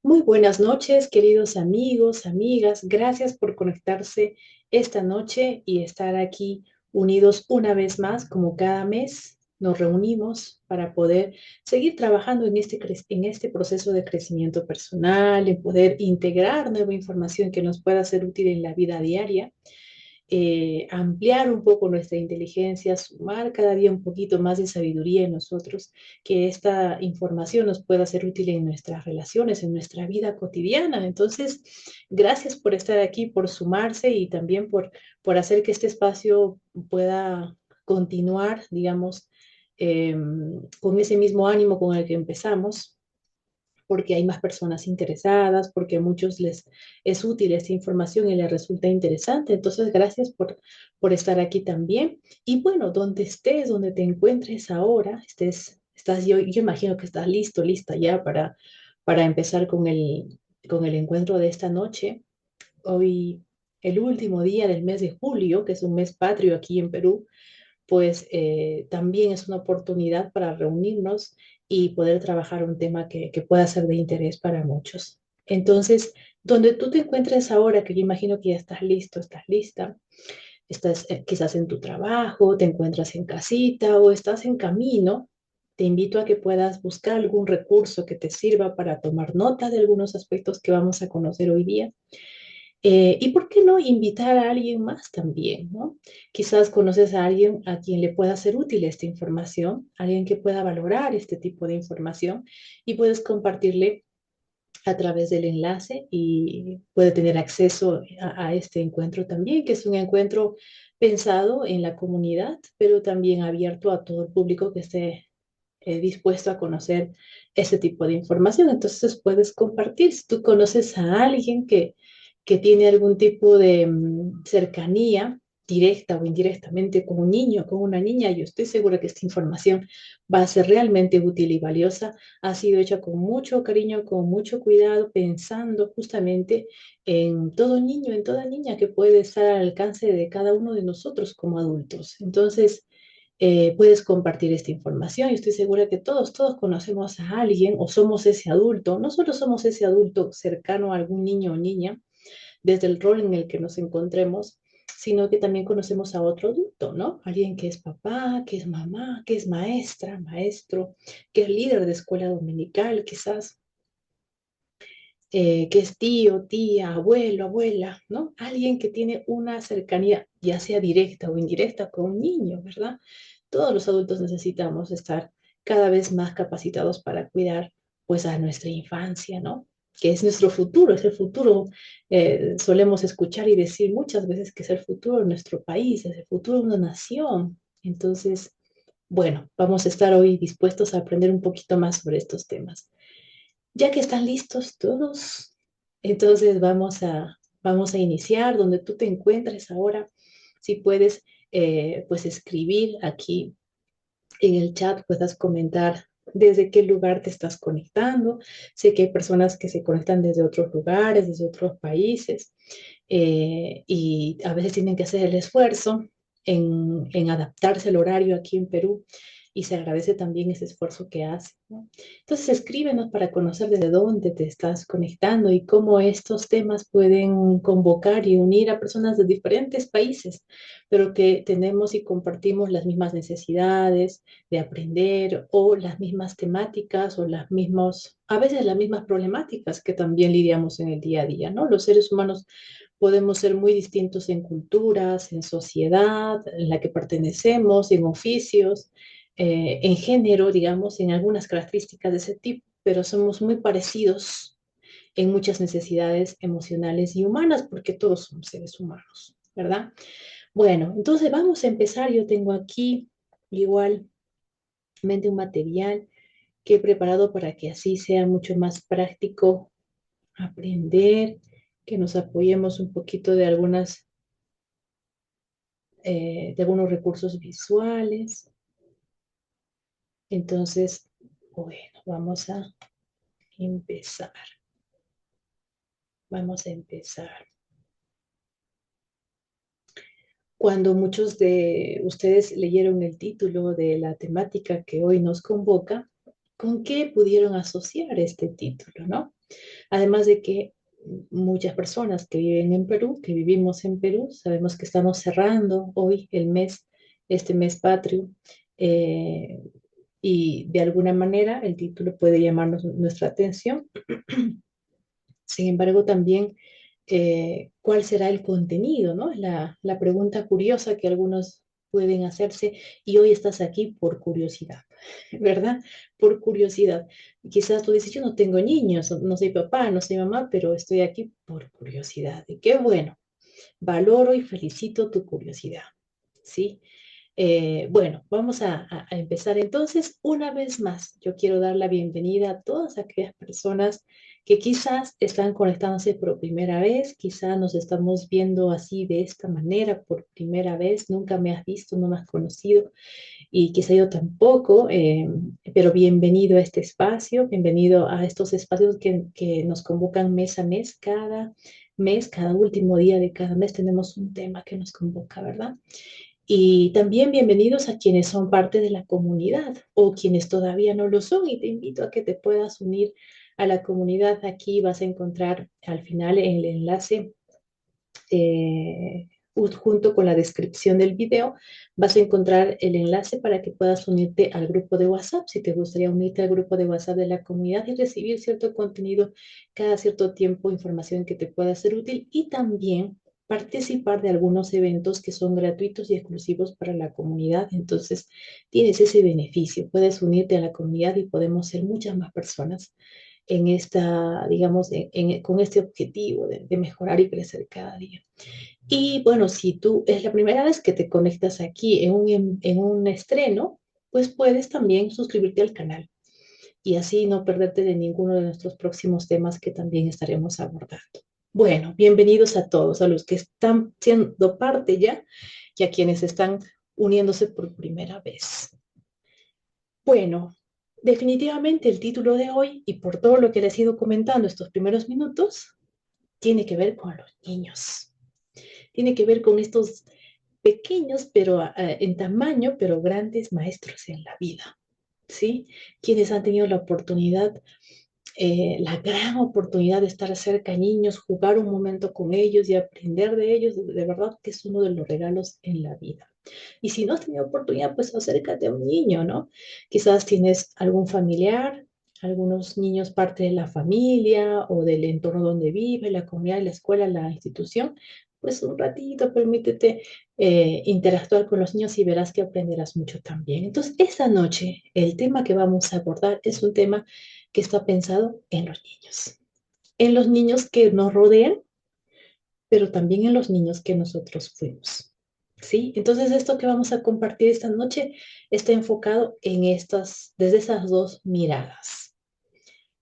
Muy buenas noches, queridos amigos, amigas. Gracias por conectarse esta noche y estar aquí unidos una vez más, como cada mes nos reunimos para poder seguir trabajando en este proceso de crecimiento personal, en poder integrar nueva información que nos pueda ser útil en la vida diaria, ampliar un poco nuestra inteligencia, sumar cada día un poquito más de sabiduría en nosotros, que esta información nos pueda ser útil en nuestras relaciones, en nuestra vida cotidiana. Entonces, gracias por estar aquí, por sumarse y también por hacer que este espacio pueda continuar, digamos, eh, con ese mismo ánimo con el que empezamos, porque hay más personas interesadas, porque a muchos les es útil esta información y les resulta interesante. Entonces, gracias por estar aquí también. Y bueno, donde estés, donde te encuentres ahora, yo imagino que estás listo, lista ya para empezar con el encuentro de esta noche. Hoy, el último día del mes de julio, que es un mes patrio aquí en Perú, pues también es una oportunidad para reunirnos y poder trabajar un tema que pueda ser de interés para muchos. Entonces, donde tú te encuentres ahora, que yo imagino que ya estás listo, estás lista, estás quizás en tu trabajo, te encuentras en casita o estás en camino, te invito a que puedas buscar algún recurso que te sirva para tomar nota de algunos aspectos que vamos a conocer hoy día. ¿Y por qué no invitar a alguien más también, ¿no? Quizás conoces a alguien a quien le pueda ser útil esta información, alguien que pueda valorar este tipo de información y puedes compartirle a través del enlace y puede tener acceso a este encuentro también, que es un encuentro pensado en la comunidad, pero también abierto a todo el público que esté dispuesto a conocer este tipo de información. Entonces puedes compartir. Si tú conoces a alguien que tiene algún tipo de cercanía directa o indirectamente con un niño, con una niña, yo estoy segura que esta información va a ser realmente útil y valiosa. Ha sido hecha con mucho cariño, con mucho cuidado, pensando justamente en todo niño, en toda niña que puede estar al alcance de cada uno de nosotros como adultos. Entonces, puedes compartir esta información. Y estoy segura que todos conocemos a alguien o somos ese adulto. No solo somos ese adulto cercano a algún niño o niña, desde el rol en el que nos encontremos, sino que también conocemos a otro adulto, ¿no? Alguien que es papá, que es mamá, que es maestra, maestro, que es líder de escuela dominical, quizás, que es tío, tía, abuelo, abuela, ¿no? Alguien que tiene una cercanía, ya sea directa o indirecta, con un niño, ¿verdad? Todos los adultos necesitamos estar cada vez más capacitados para cuidar, pues, a nuestra infancia, ¿no? Que es nuestro futuro, es el futuro. Solemos escuchar y decir muchas veces que es el futuro de nuestro país, es el futuro de una nación. Entonces, bueno, vamos a estar hoy dispuestos a aprender un poquito más sobre estos temas. Ya que están listos todos, entonces vamos a iniciar donde tú te encuentres ahora. Si puedes, pues escribir aquí en el chat, puedas comentar desde qué lugar te estás conectando. Sé que hay personas que se conectan desde otros lugares, desde otros países, y a veces tienen que hacer el esfuerzo en adaptarse al horario aquí en Perú y se agradece también ese esfuerzo que hacen, ¿no? Entonces escríbenos para conocer desde dónde te estás conectando y cómo estos temas pueden convocar y unir a personas de diferentes países, pero que tenemos y compartimos las mismas necesidades de aprender o las mismas temáticas o a veces las mismas problemáticas que también lidiamos en el día a día, ¿no? Los seres humanos podemos ser muy distintos en culturas, en sociedad, en la que pertenecemos, en oficios, en género, digamos, en algunas características de ese tipo, pero somos muy parecidos en muchas necesidades emocionales y humanas, porque todos somos seres humanos, ¿verdad? Bueno, entonces vamos a empezar. Yo tengo aquí igualmente un material que he preparado para que así sea mucho más práctico aprender, que nos apoyemos un poquito de algunos recursos visuales. Entonces, bueno, empezar. Vamos a empezar. Cuando muchos de ustedes leyeron el título de la temática que hoy nos convoca, ¿con qué pudieron asociar este título, no? Además de que muchas personas que viven en Perú, que vivimos en Perú, sabemos que estamos cerrando hoy el mes, este mes patrio, eh, y de alguna manera el título puede llamarnos nuestra atención. Sin embargo, también, ¿cuál será el contenido, no? La pregunta curiosa que algunos pueden hacerse, y hoy estás aquí por curiosidad, ¿verdad? Por curiosidad. Quizás tú dices, yo no tengo niños, no soy papá, no soy mamá, pero estoy aquí por curiosidad. Y qué bueno, valoro y felicito tu curiosidad, ¿sí? Bueno, vamos a empezar entonces. Una vez más, yo quiero dar la bienvenida a todas aquellas personas que quizás están conectándose por primera vez, quizás nos estamos viendo así de esta manera por primera vez, nunca me has visto, no me has conocido y quizá yo tampoco, pero bienvenido a este espacio, bienvenido a estos espacios que nos convocan mes a mes, cada último día de cada mes tenemos un tema que nos convoca, ¿verdad? Y también bienvenidos a quienes son parte de la comunidad o quienes todavía no lo son y te invito a que te puedas unir a la comunidad. Aquí vas a encontrar al final el enlace, junto con la descripción del video, vas a encontrar el enlace para que puedas unirte al grupo de WhatsApp, si te gustaría unirte al grupo de WhatsApp de la comunidad y recibir cierto contenido cada cierto tiempo, información que te pueda ser útil y también participar de algunos eventos que son gratuitos y exclusivos para la comunidad. Entonces, tienes ese beneficio, puedes unirte a la comunidad y podemos ser muchas más personas en esta, digamos, con este objetivo de mejorar y crecer cada día. Y bueno, si tú es la primera vez que te conectas aquí en un estreno, pues puedes también suscribirte al canal y así no perderte de ninguno de nuestros próximos temas que también estaremos abordando. Bueno, bienvenidos a todos, a los que están siendo parte ya y a quienes están uniéndose por primera vez. Bueno, definitivamente el título de hoy, y por todo lo que les he ido comentando estos primeros minutos, tiene que ver con los niños. Tiene que ver con estos pequeños, pero en tamaño, pero grandes maestros en la vida, ¿sí? Quienes han tenido la oportunidad, la gran oportunidad de estar cerca de niños, jugar un momento con ellos y aprender de ellos, de verdad que es uno de los regalos en la vida. Y si no has tenido oportunidad, pues acércate a un niño, ¿no? Quizás tienes algún familiar, algunos niños parte de la familia o del entorno donde vive, la comunidad, la escuela, la institución. Pues un ratito, permítete interactuar con los niños y verás que aprenderás mucho también. Entonces, esta noche, el tema que vamos a abordar es un tema que está pensado en los niños que nos rodean, pero también en los niños que nosotros fuimos. ¿Sí? Entonces, esto que vamos a compartir esta noche está enfocado en desde esas dos miradas.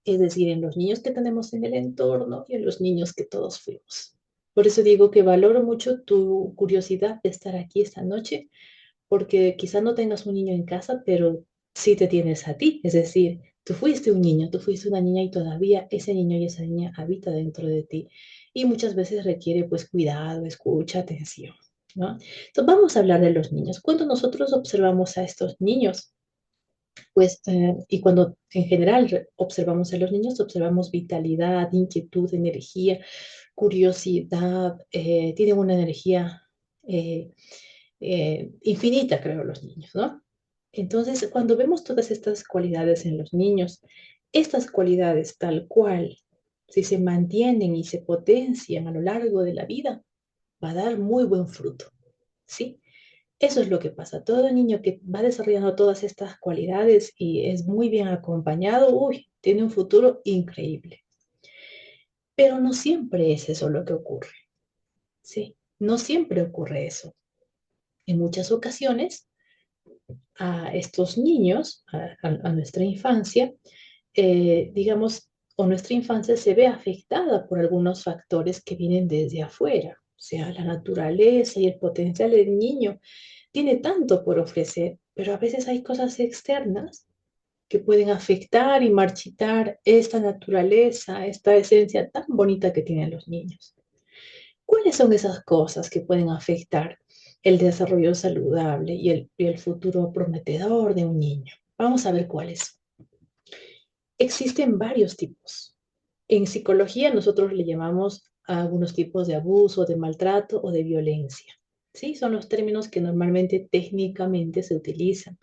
Es decir, en los niños que tenemos en el entorno y en los niños que todos fuimos. Por eso digo que valoro mucho tu curiosidad de estar aquí esta noche, porque quizá no tengas un niño en casa, pero sí te tienes a ti. Es decir, tú fuiste un niño, tú fuiste una niña y todavía ese niño y esa niña habita dentro de ti. Y muchas veces requiere pues cuidado, escucha, atención, ¿no? Entonces vamos a hablar de los niños. Cuando nosotros observamos a estos niños, pues, y cuando en general observamos a los niños, observamos vitalidad, inquietud, energía, curiosidad, tienen una energía eh, infinita, creo, los niños, ¿no? Entonces, cuando vemos todas estas cualidades en los niños, estas cualidades tal cual, si se mantienen y se potencian a lo largo de la vida, va a dar muy buen fruto, ¿sí? Eso es lo que pasa. Todo niño que va desarrollando todas estas cualidades y es muy bien acompañado, uy, tiene un futuro increíble. Pero no siempre es eso lo que ocurre, ¿sí? No siempre ocurre eso. En muchas ocasiones, a estos niños, a nuestra infancia, digamos, o nuestra infancia se ve afectada por algunos factores que vienen desde afuera, o sea, la naturaleza y el potencial del niño tiene tanto por ofrecer, pero a veces hay cosas externas que pueden afectar y marchitar esta naturaleza, esta esencia tan bonita que tienen los niños. ¿Cuáles son esas cosas que pueden afectar el desarrollo saludable y el futuro prometedor de un niño? Vamos a ver cuáles. Existen varios tipos. En psicología nosotros le llamamos a algunos tipos de abuso, de maltrato o de violencia. ¿Sí? Son los términos que normalmente técnicamente se utilizan.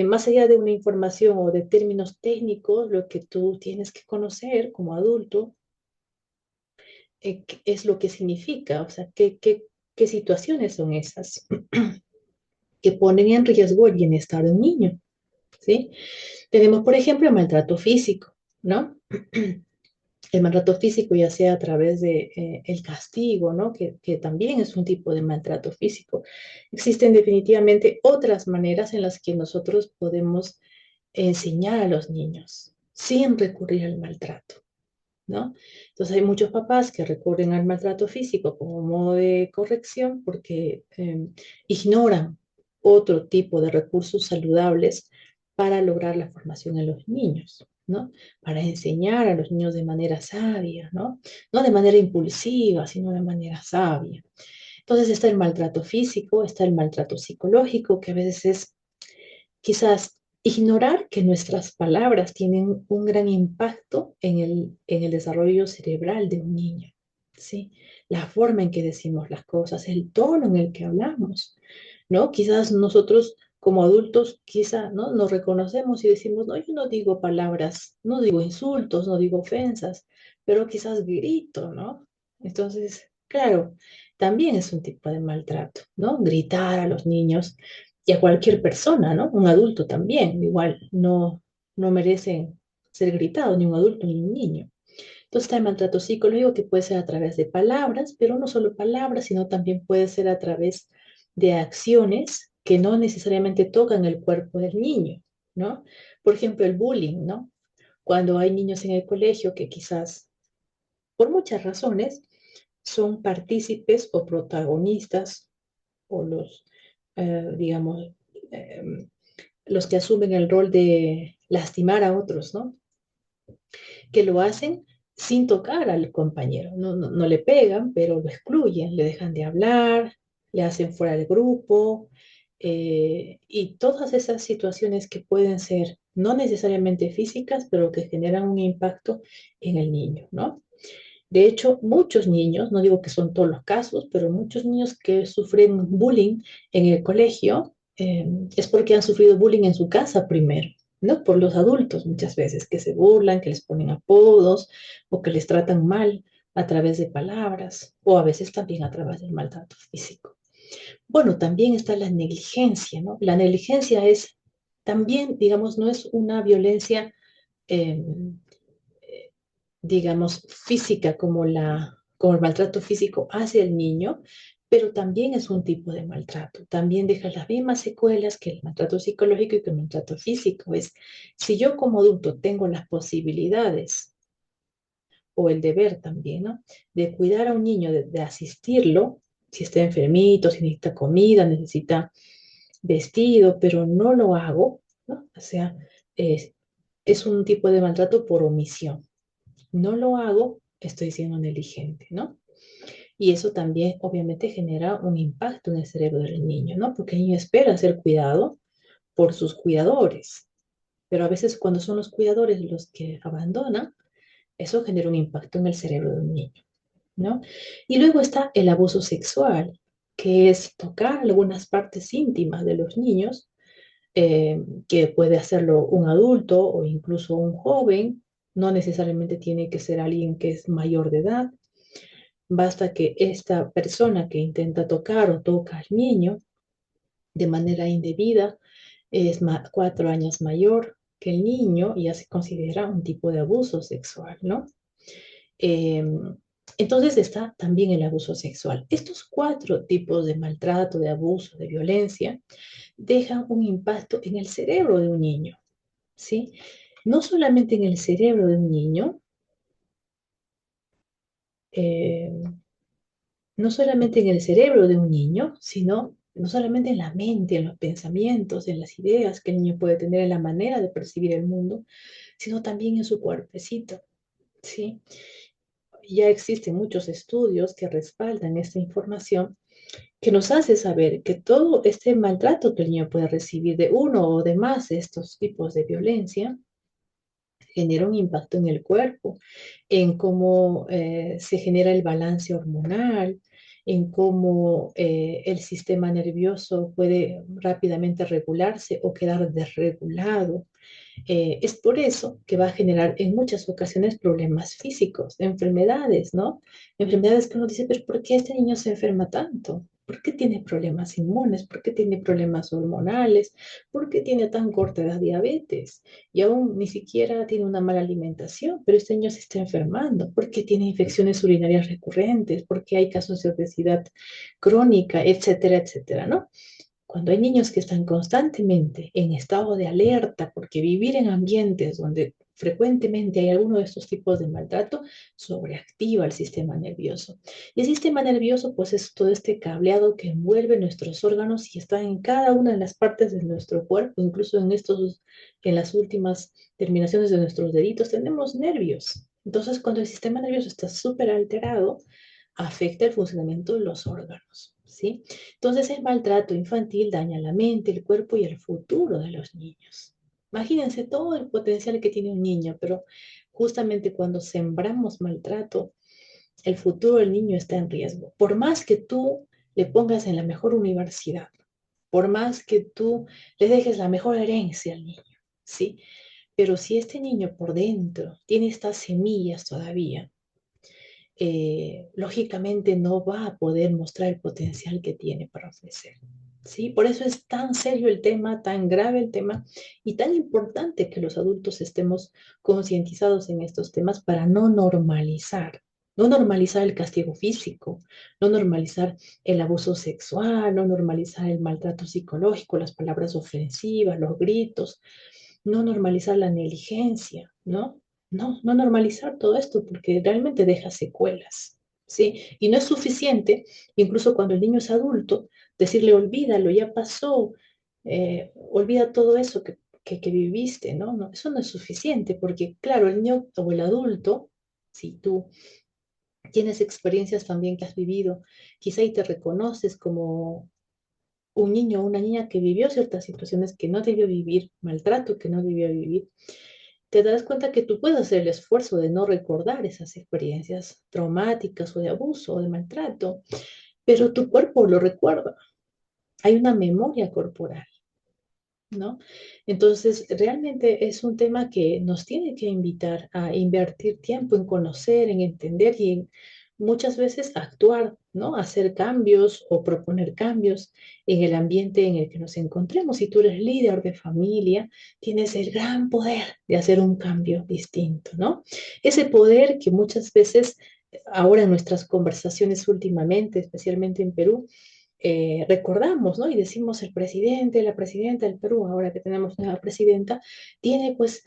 Más allá de una información o de términos técnicos, lo que tú tienes que conocer como adulto es lo que significa, o sea, qué situaciones son esas que ponen en riesgo el bienestar de un niño, ¿sí? Tenemos, por ejemplo, el maltrato físico, ¿no? El maltrato físico, ya sea a través de el castigo, ¿no? Que también es un tipo de maltrato físico. Existen definitivamente otras maneras en las que nosotros podemos enseñar a los niños sin recurrir al maltrato, ¿no? Entonces hay muchos papás que recurren al maltrato físico como modo de corrección porque ignoran otro tipo de recursos saludables para lograr la formación en los niños, ¿no? Para enseñar a los niños de manera sabia, ¿no? No de manera impulsiva, sino de manera sabia. Entonces está el maltrato físico, está el maltrato psicológico, que a veces es quizás ignorar que nuestras palabras tienen un gran impacto en el desarrollo cerebral de un niño, ¿sí? La forma en que decimos las cosas, el tono en el que hablamos, ¿no? Quizás nosotros como adultos, quizás, ¿no? Nos reconocemos y decimos, no, yo no digo palabras, no digo insultos, no digo ofensas, pero quizás grito, ¿no? Entonces, claro, también es un tipo de maltrato, ¿no? Gritar a los niños y a cualquier persona, ¿no? Un adulto también, igual no merecen ser gritados, ni un adulto ni un niño. Entonces está el maltrato psicológico que puede ser a través de palabras, pero no solo palabras, sino también puede ser a través de acciones que no necesariamente tocan el cuerpo del niño, ¿no? Por ejemplo, el bullying, ¿no? Cuando hay niños en el colegio que quizás, por muchas razones, son partícipes o protagonistas o digamos, eh, los que asumen el rol de lastimar a otros, ¿no? Que lo hacen sin tocar al compañero. No le pegan, pero lo excluyen, le dejan de hablar, le hacen fuera del grupo, y todas esas situaciones que pueden ser no necesariamente físicas, pero que generan un impacto en el niño, ¿no? De hecho, muchos niños, no digo que son todos los casos, pero muchos niños que sufren bullying en el colegio es porque han sufrido bullying en su casa primero, ¿no? Por los adultos muchas veces, que se burlan, que les ponen apodos o que les tratan mal a través de palabras o a veces también a través del maltrato físico. Bueno, también está la negligencia, ¿no? La negligencia es también, digamos, no es una violencia eh, digamos, física como el maltrato físico hacia el niño, pero también es un tipo de maltrato. También deja las mismas secuelas que el maltrato psicológico y que el maltrato físico. Es, si yo como adulto tengo las posibilidades o el deber también, ¿no? De cuidar a un niño, de asistirlo, si está enfermito, si necesita comida, necesita vestido, pero no lo hago, ¿no? O sea, es, es un tipo de maltrato por omisión. No lo hago, estoy siendo negligente, ¿no? Y eso también obviamente genera un impacto en el cerebro del niño, ¿no? Porque el niño espera ser cuidado por sus cuidadores, pero a veces cuando son los cuidadores los que abandonan, eso genera un impacto en el cerebro de un niño, ¿no? Y luego está el abuso sexual, que es tocar algunas partes íntimas de los niños, que puede hacerlo un adulto o incluso un joven, no necesariamente tiene que ser alguien que es mayor de edad. Basta que esta persona que intenta tocar o toca al niño de manera indebida es 4 años mayor que el niño y ya se considera un tipo de abuso sexual, ¿no? Eh, entonces está también el abuso sexual. Estos 4 tipos de maltrato, de abuso, de violencia, dejan un impacto en el cerebro de un niño, ¿sí? No solamente en el cerebro de un niño, eh, no solamente en el cerebro de un niño, sino no solamente en la mente, en los pensamientos, en las ideas que el niño puede tener, en la manera de percibir el mundo, sino también en su cuerpecito, ¿sí? Ya existen muchos estudios que respaldan esta información que nos hace saber que todo este maltrato que el niño puede recibir de uno o de más de estos tipos de violencia genera un impacto en el cuerpo, en cómo se genera el balance hormonal, en cómo el sistema nervioso puede rápidamente regularse o quedar desregulado. Es por eso que va a generar en muchas ocasiones problemas físicos, enfermedades, ¿no? Enfermedades que uno dice, pero ¿por qué este niño se enferma tanto? ¿Por qué tiene problemas inmunes? ¿Por qué tiene problemas hormonales? ¿Por qué tiene tan corta edad diabetes? Y aún ni siquiera tiene una mala alimentación, pero este niño se está enfermando. ¿Por qué tiene infecciones urinarias recurrentes? ¿Por qué hay casos de obesidad crónica, etcétera, etcétera, ¿no? Cuando hay niños que están constantemente en estado de alerta, porque vivir en ambientes donde frecuentemente hay alguno de estos tipos de maltrato, sobreactiva el sistema nervioso. Y el sistema nervioso, pues es todo este cableado que envuelve nuestros órganos y está en cada una de las partes de nuestro cuerpo, incluso en las últimas terminaciones de nuestros deditos, tenemos nervios. Entonces, cuando el sistema nervioso está súper alterado, afecta el funcionamiento de los órganos, ¿sí? Entonces el maltrato infantil daña la mente, el cuerpo y el futuro de los niños. Imagínense todo el potencial que tiene un niño, pero justamente cuando sembramos maltrato, el futuro del niño está en riesgo. Por más que tú le pongas en la mejor universidad, por más que tú le dejes la mejor herencia al niño, ¿sí? Pero si este niño por dentro tiene estas semillas todavía, lógicamente no va a poder mostrar el potencial que tiene para ofrecer. ¿Sí? Por eso es tan serio el tema, tan grave el tema y tan importante que los adultos estemos concientizados en estos temas para no normalizar el castigo físico, no normalizar el abuso sexual, no normalizar el maltrato psicológico, las palabras ofensivas, los gritos, no normalizar la negligencia, ¿no? No normalizar todo esto porque realmente deja secuelas, ¿sí? Y no es suficiente, incluso cuando el niño es adulto, decirle, olvídalo, ya pasó, olvida todo eso que viviste, ¿no? No, eso no es suficiente porque, claro, el niño o el adulto, si tú tienes experiencias también que has vivido, quizá y te reconoces como un niño o una niña que vivió ciertas situaciones que no debió vivir, maltrato que no debió vivir, te das cuenta que tú puedes hacer el esfuerzo de no recordar esas experiencias traumáticas o de abuso o de maltrato, pero tu cuerpo lo recuerda. Hay una memoria corporal, ¿no? Entonces, realmente es un tema que nos tiene que invitar a invertir tiempo en conocer, en entender y en muchas veces actuar, ¿no? Hacer cambios o proponer cambios en el ambiente en el que nos encontremos. Si tú eres líder de familia, tienes el gran poder de hacer un cambio distinto, ¿no? Ese poder que muchas veces, ahora en nuestras conversaciones últimamente, especialmente en Perú, recordamos, ¿no? Y decimos el presidente, la presidenta del Perú, ahora que tenemos una presidenta, tiene pues,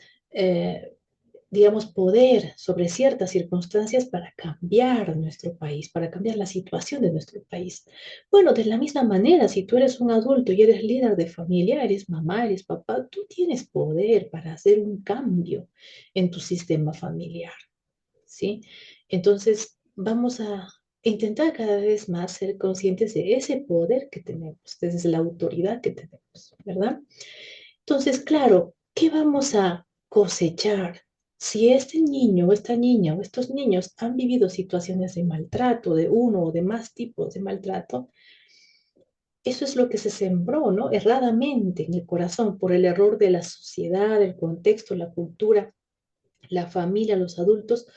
digamos, poder sobre ciertas circunstancias para cambiar nuestro país, para cambiar la situación de nuestro país. Bueno, de la misma manera, si tú eres un adulto y eres líder de familia, eres mamá, eres papá, tú tienes poder para hacer un cambio en tu sistema familiar. ¿Sí? Entonces, vamos a intentar cada vez más ser conscientes de ese poder que tenemos, desde la autoridad que tenemos, ¿verdad? Entonces, claro, ¿qué vamos a cosechar? Si este niño o esta niña o estos niños han vivido situaciones de maltrato, de uno o de más tipos de maltrato, eso es lo que se sembró, ¿no? Erradamente en el corazón por el error de la sociedad, el contexto, la cultura, la familia, los adultos,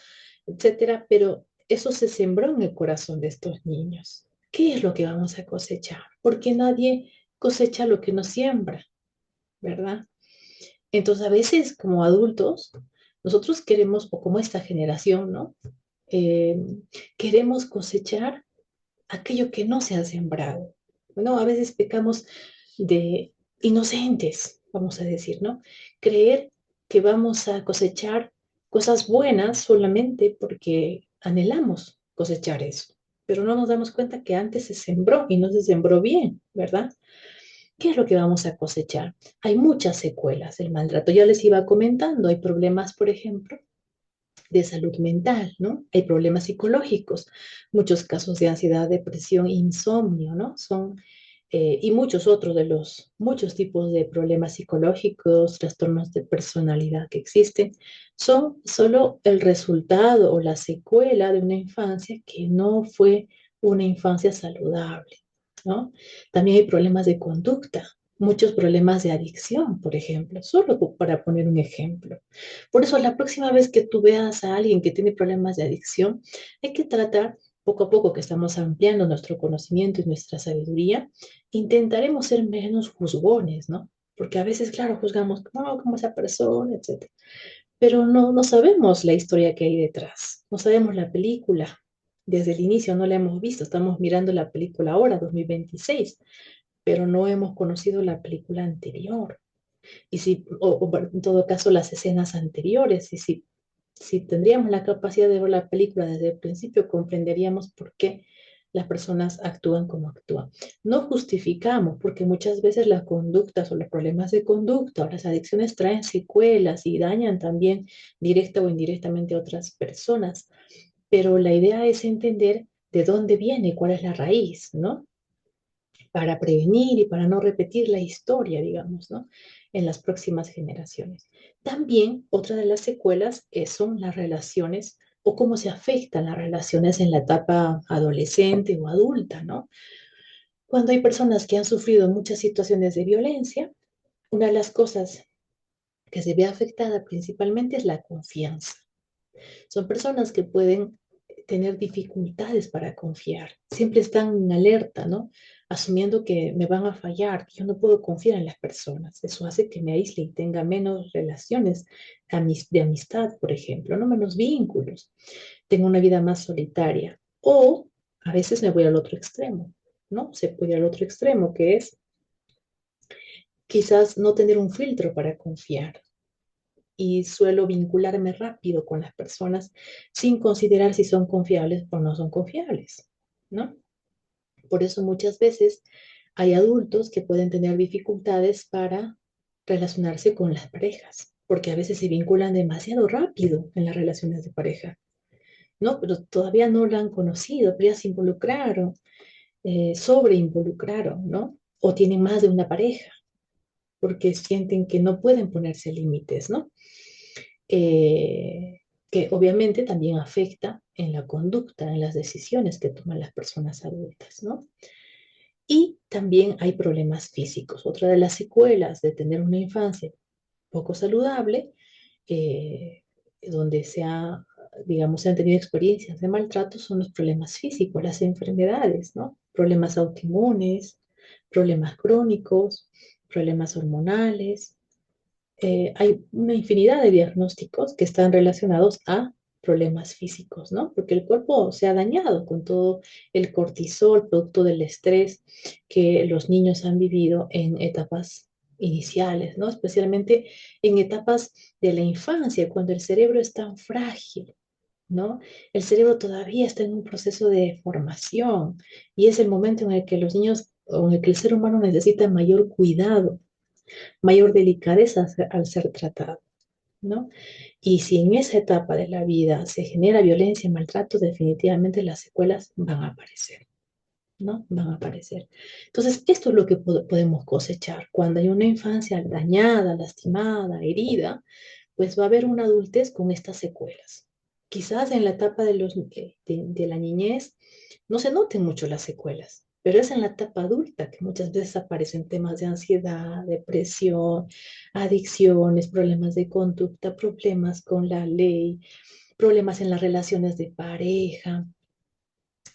etcétera, pero eso se sembró en el corazón de estos niños. ¿Qué es lo que vamos a cosechar? Porque nadie cosecha lo que no siembra, ¿verdad? Entonces, a veces como adultos, nosotros queremos, o como esta generación, ¿no? Eh, queremos cosechar aquello que no se ha sembrado. Bueno, a veces pecamos de inocentes, vamos a decir, ¿no? Creer que vamos a cosechar cosas buenas solamente porque anhelamos cosechar eso, pero no nos damos cuenta que antes se sembró y no se sembró bien, ¿verdad? ¿Qué es lo que vamos a cosechar? Hay muchas secuelas del maltrato. Ya les iba comentando, hay problemas, por ejemplo, de salud mental, ¿no? Hay problemas psicológicos, muchos casos de ansiedad, depresión, insomnio, ¿no? Son y muchos otros de los muchos tipos de problemas psicológicos, trastornos de personalidad que existen, son solo el resultado o la secuela de una infancia que no fue una infancia saludable, ¿no? También hay problemas de conducta, muchos problemas de adicción, por ejemplo, solo para poner un ejemplo. Por eso, la próxima vez que tú veas a alguien que tiene problemas de adicción, hay que tratar poco a poco que estamos ampliando nuestro conocimiento y nuestra sabiduría, intentaremos ser menos juzgones, ¿no? Porque a veces, claro, juzgamos, no, como esa persona, etcétera. Pero no sabemos la historia que hay detrás, no sabemos la película. Desde el inicio no la hemos visto, estamos mirando la película ahora, 2026, pero no hemos conocido la película anterior. Y si, en todo caso, las escenas anteriores, y si tendríamos la capacidad de ver la película desde el principio, comprenderíamos por qué las personas actúan como actúan. No justificamos, porque muchas veces las conductas o los problemas de conducta o las adicciones traen secuelas y dañan también directa o indirectamente a otras personas. Pero la idea es entender de dónde viene, cuál es la raíz, ¿no? Para prevenir y para no repetir la historia, digamos, ¿no? En las próximas generaciones. También otra de las secuelas son las relaciones o cómo se afectan las relaciones en la etapa adolescente o adulta, ¿no? Cuando hay personas que han sufrido muchas situaciones de violencia, una de las cosas que se ve afectada principalmente es la confianza. Son personas que pueden tener dificultades para confiar. Siempre están en alerta, ¿no? Asumiendo que me van a fallar, que yo no puedo confiar en las personas. Eso hace que me aísle y tenga menos relaciones de amistad, por ejemplo, no menos vínculos. Tengo una vida más solitaria. O a veces me voy al otro extremo, ¿no? Se puede ir al otro extremo, que es quizás no tener un filtro para confiar y suelo vincularme rápido con las personas sin considerar si son confiables o no son confiables, ¿no? Por eso muchas veces hay adultos que pueden tener dificultades para relacionarse con las parejas, porque a veces se vinculan demasiado rápido en las relaciones de pareja, ¿no? Pero todavía no la han conocido, pero ya se involucraron, sobre involucraron, ¿no? O tienen más de una pareja, porque sienten que no pueden ponerse límites, ¿no? eh, que obviamente también afecta en la conducta, en las decisiones que toman las personas adultas, ¿no? Y también hay problemas físicos. Otra de las secuelas de tener una infancia poco saludable, eh, donde digamos, se han tenido experiencias de maltrato, son los problemas físicos, las enfermedades, ¿no? Problemas autoinmunes, problemas crónicos, problemas hormonales, hay una infinidad de diagnósticos que están relacionados a problemas físicos, ¿no? Porque el cuerpo se ha dañado con todo el cortisol, producto del estrés que los niños han vivido en etapas iniciales, ¿no? Especialmente en etapas de la infancia, cuando el cerebro es tan frágil, ¿no? El cerebro todavía está en un proceso de formación y es el momento en el que los niños o en el que el ser humano necesita mayor cuidado, mayor delicadeza al ser tratado, ¿no? Y si en esa etapa de la vida se genera violencia y maltrato, definitivamente las secuelas van a aparecer, ¿no? Van a aparecer. Entonces, esto es lo que podemos cosechar. Cuando hay una infancia dañada, lastimada, herida, pues va a haber una adultez con estas secuelas. Quizás en la etapa de la niñez no se noten mucho las secuelas, pero es en la etapa adulta que muchas veces aparecen temas de ansiedad, depresión, adicciones, problemas de conducta, problemas con la ley, problemas en las relaciones de pareja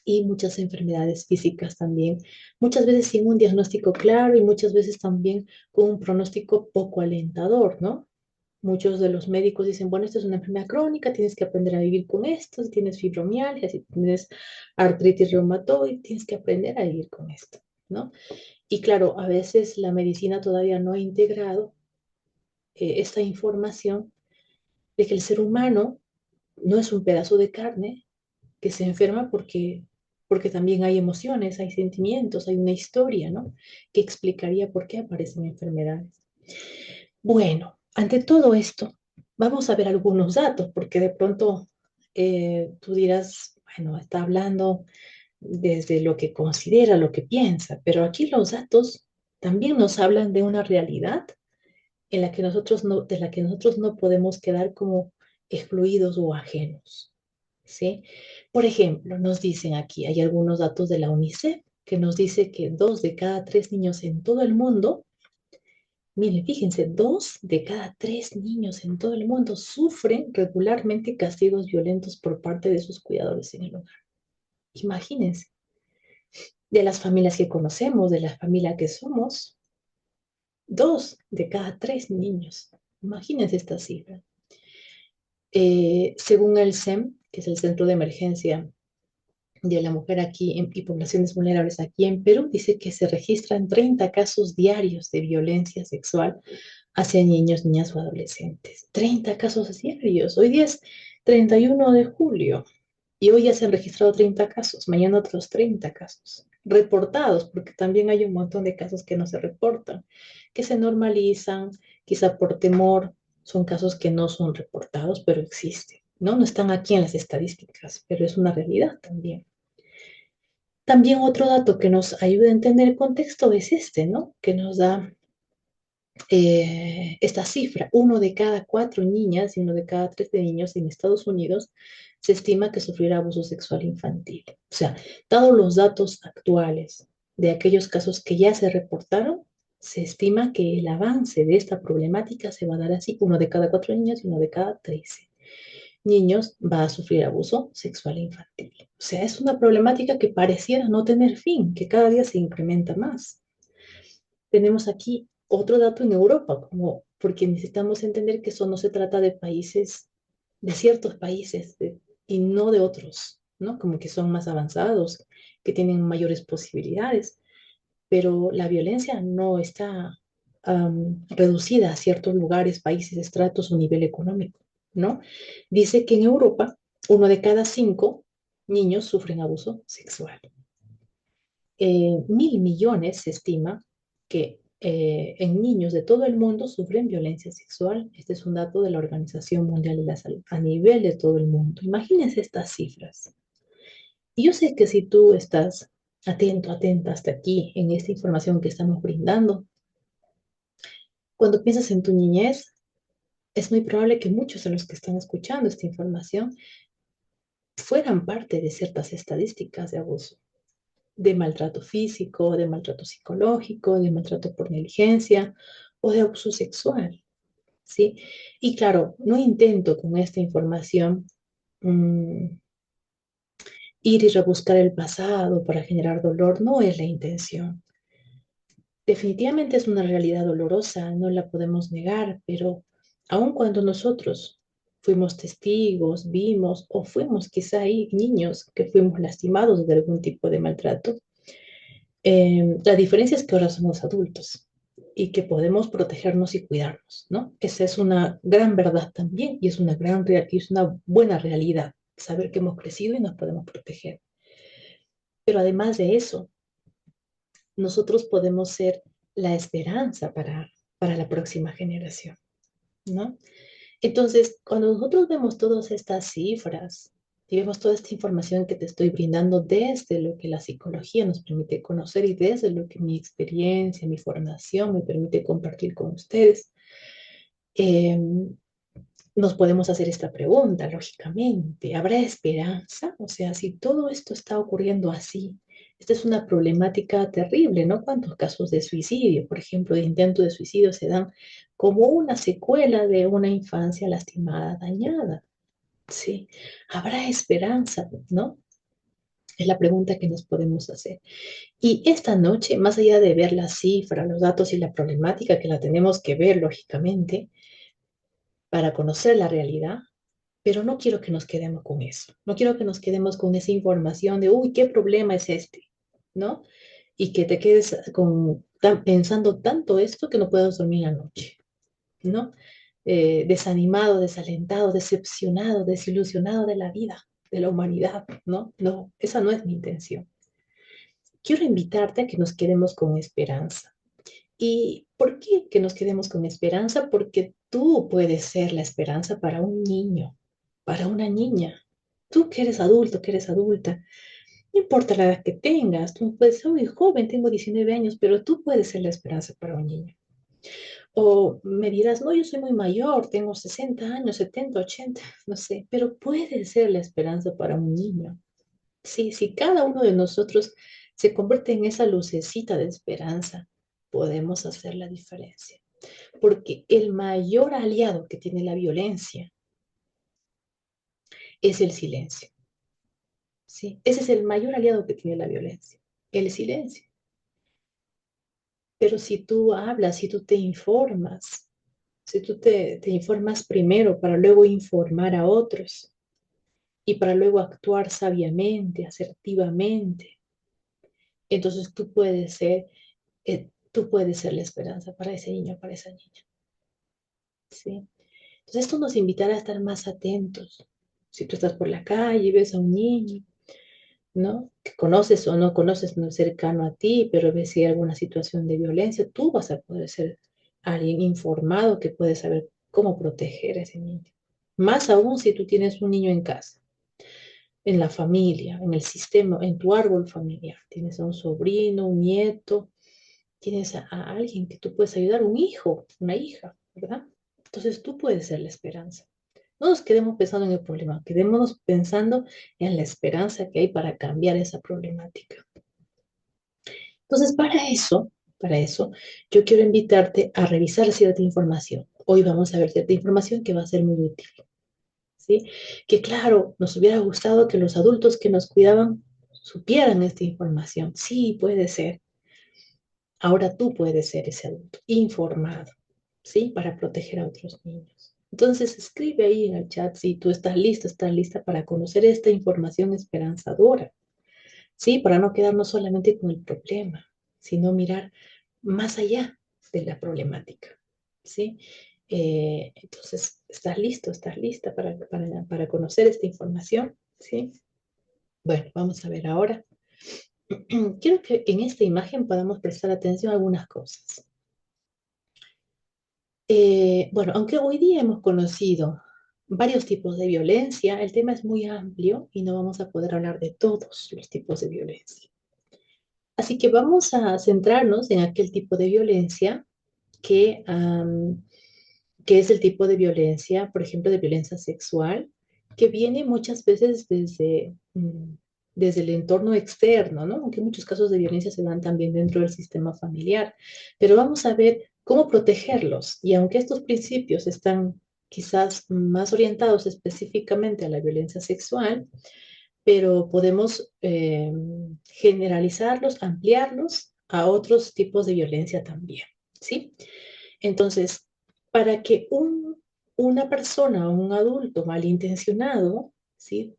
y muchas enfermedades físicas también, muchas veces sin un diagnóstico claro y muchas veces también con un pronóstico poco alentador, ¿no? Muchos de los médicos dicen, bueno, esto es una enfermedad crónica, tienes que aprender a vivir con esto, si tienes fibromialgia, si tienes artritis reumatoide, tienes que aprender a vivir con esto, ¿no? Y claro, a veces la medicina todavía no ha integrado esta información de que el ser humano no es un pedazo de carne que se enferma porque también hay emociones, hay sentimientos, hay una historia, ¿no? Que explicaría por qué aparecen enfermedades. Bueno, ante todo esto, vamos a ver algunos datos, porque de pronto tú dirás, bueno, está hablando desde lo que considera, lo que piensa, pero aquí los datos también nos hablan de una realidad en la que nosotros no, de la que nosotros no podemos quedar como excluidos o ajenos, ¿sí? Por ejemplo, nos dicen aquí, hay algunos datos de la UNICEF que nos dice que 2 de cada 3 niños en todo el mundo, miren, fíjense, 2 de cada 3 niños en todo el mundo sufren regularmente castigos violentos por parte de sus cuidadores en el hogar. Imagínense, de las familias que conocemos, de la familia que somos, 2 de cada 3 niños. Imagínense esta cifra. Según el CEM, que es el Centro de Emergencia de la Mujer aquí y Poblaciones Vulnerables aquí en Perú, dice que se registran 30 casos diarios de violencia sexual hacia niños, niñas o adolescentes. 30 casos diarios. Hoy día es 31 de julio y hoy ya se han registrado 30 casos, mañana otros 30 casos reportados, porque también hay un montón de casos que no se reportan, que se normalizan, quizá por temor, son casos que no son reportados, pero existen, ¿no? No están aquí en las estadísticas, pero es una realidad también. También otro dato que nos ayuda a entender el contexto es este, ¿no? Que nos da esta cifra. 1 de cada 4 niñas y 1 de cada 3 niños en Estados Unidos se estima que sufrirá abuso sexual infantil. O sea, dados los datos actuales de aquellos casos que ya se reportaron, se estima que el avance de esta problemática se va a dar así. 1 de cada 4 niños y 1 de cada 13 niños va a sufrir abuso sexual infantil. O sea, es una problemática que pareciera no tener fin, que cada día se incrementa más. Tenemos aquí otro dato en Europa, como, porque necesitamos entender que eso no se trata de países, de ciertos países y no de otros, ¿no? Como que son más avanzados, que tienen mayores posibilidades, pero la violencia no está reducida a ciertos lugares, países, estratos o nivel económico, ¿no? Dice que en Europa 1 de cada 5 niños sufren abuso sexual. 1.000 millones se estima que en niños de todo el mundo sufren violencia sexual. Este es un dato de la Organización Mundial de la Salud a nivel de todo el mundo. Imagínense estas cifras. Y yo sé que si tú estás atento, atenta hasta aquí en esta información que estamos brindando, cuando piensas en tu niñez, es muy probable que muchos de los que están escuchando esta información fueran parte de ciertas estadísticas de abuso, de maltrato físico, de maltrato psicológico, de maltrato por negligencia o de abuso sexual, ¿sí? Y claro, no intento con esta información mm, ir y rebuscar el pasado para generar dolor, no es la intención. Definitivamente es una realidad dolorosa, no la podemos negar, pero aun cuando nosotros fuimos testigos, vimos o fuimos quizá ahí niños que fuimos lastimados de algún tipo de maltrato, la diferencia es que ahora somos adultos y que podemos protegernos y cuidarnos, ¿no? Esa es una gran verdad también y es una y es una buena realidad, saber que hemos crecido y nos podemos proteger. Pero además de eso, nosotros podemos ser la esperanza para la próxima generación, ¿no? Entonces, cuando nosotros vemos todas estas cifras y vemos toda esta información que te estoy brindando desde lo que la psicología nos permite conocer y desde lo que mi experiencia, mi formación me permite compartir con ustedes, eh, nos podemos hacer esta pregunta, lógicamente. ¿Habrá esperanza? O sea, si todo esto está ocurriendo así, esta es una problemática terrible, ¿no? ¿Cuántos casos de suicidio, por ejemplo, de intento de suicidio se dan como una secuela de una infancia lastimada, dañada? Sí. ¿Habrá esperanza, no? Es la pregunta que nos podemos hacer. Y esta noche, más allá de ver las cifras, los datos y la problemática que la tenemos que ver, lógicamente, para conocer la realidad, pero no quiero que nos quedemos con eso. No quiero que nos quedemos con esa información de, uy, ¿qué problema es este? ¿No? Y que te quedes pensando tanto esto que no puedas dormir la noche, ¿no? Desanimado, desalentado, decepcionado, desilusionado de la vida, de la humanidad, ¿no? No, esa no es mi intención. Quiero invitarte a que nos quedemos con esperanza. ¿Y por qué que nos quedemos con esperanza? Porque tú puedes ser la esperanza para un niño, para una niña. Tú que eres adulto, que eres adulta, No importa la edad que tengas, tú puedes ser muy joven, tengo 19 años, pero tú puedes ser la esperanza para un niño. O me dirás, no, yo soy muy mayor, tengo 60 años, 70, 80, no sé, pero puede ser la esperanza para un niño. Sí, si cada uno de nosotros se convierte en esa lucecita de esperanza, podemos hacer la diferencia. Porque el mayor aliado que tiene la violencia es el silencio. ¿Sí? Ese es el mayor aliado que tiene la violencia, el silencio. Pero si tú hablas, si tú te informas, si tú te informas primero para luego informar a otros y para luego actuar sabiamente, asertivamente, entonces tú puedes ser la esperanza para ese niño, para esa niña. ¿Sí? Entonces esto nos invitará a estar más atentos. Si tú estás por la calle y ves a un niño, ¿no? Que conoces o no conoces, no es cercano a ti, pero ves si hay alguna situación de violencia, tú vas a poder ser alguien informado que puede saber cómo proteger a ese niño. Más aún si tú tienes un niño en casa, en la familia, en el sistema, en tu árbol familiar. Tienes a un sobrino, un nieto, tienes a alguien que tú puedes ayudar, un hijo, una hija, ¿verdad? Entonces tú puedes ser la esperanza. No nos quedemos pensando en el problema, quedémonos pensando en la esperanza que hay para cambiar esa problemática. Entonces, para eso, yo quiero invitarte a revisar cierta información. Hoy vamos a ver cierta información que va a ser muy útil, ¿sí? Que claro, nos hubiera gustado que los adultos que nos cuidaban supieran esta información. Sí, puede ser. Ahora tú puedes ser ese adulto informado, ¿sí? Para proteger a otros niños. Entonces, escribe ahí en el chat si tú estás lista para conocer esta información esperanzadora, ¿sí? Para no quedarnos solamente con el problema, sino mirar más allá de la problemática, ¿sí? Entonces, ¿estás listo? ¿Estás lista para conocer esta información? ¿Sí? Bueno, vamos a ver ahora. Quiero que en esta imagen podamos prestar atención a algunas cosas. Bueno, aunque hoy día hemos conocido varios tipos de violencia, el tema es muy amplio y no vamos a poder hablar de todos los tipos de violencia. Así que vamos a centrarnos en aquel tipo de violencia que, que es el tipo de violencia, por ejemplo, de violencia sexual, que viene muchas veces desde el entorno externo, ¿no? Aunque muchos casos de violencia se dan también dentro del sistema familiar. Pero vamos a ver cómo protegerlos. Y aunque estos principios están quizás más orientados específicamente a la violencia sexual, pero podemos generalizarlos, ampliarlos a otros tipos de violencia también, ¿sí? Entonces, para que una persona o un adulto malintencionado, ¿sí?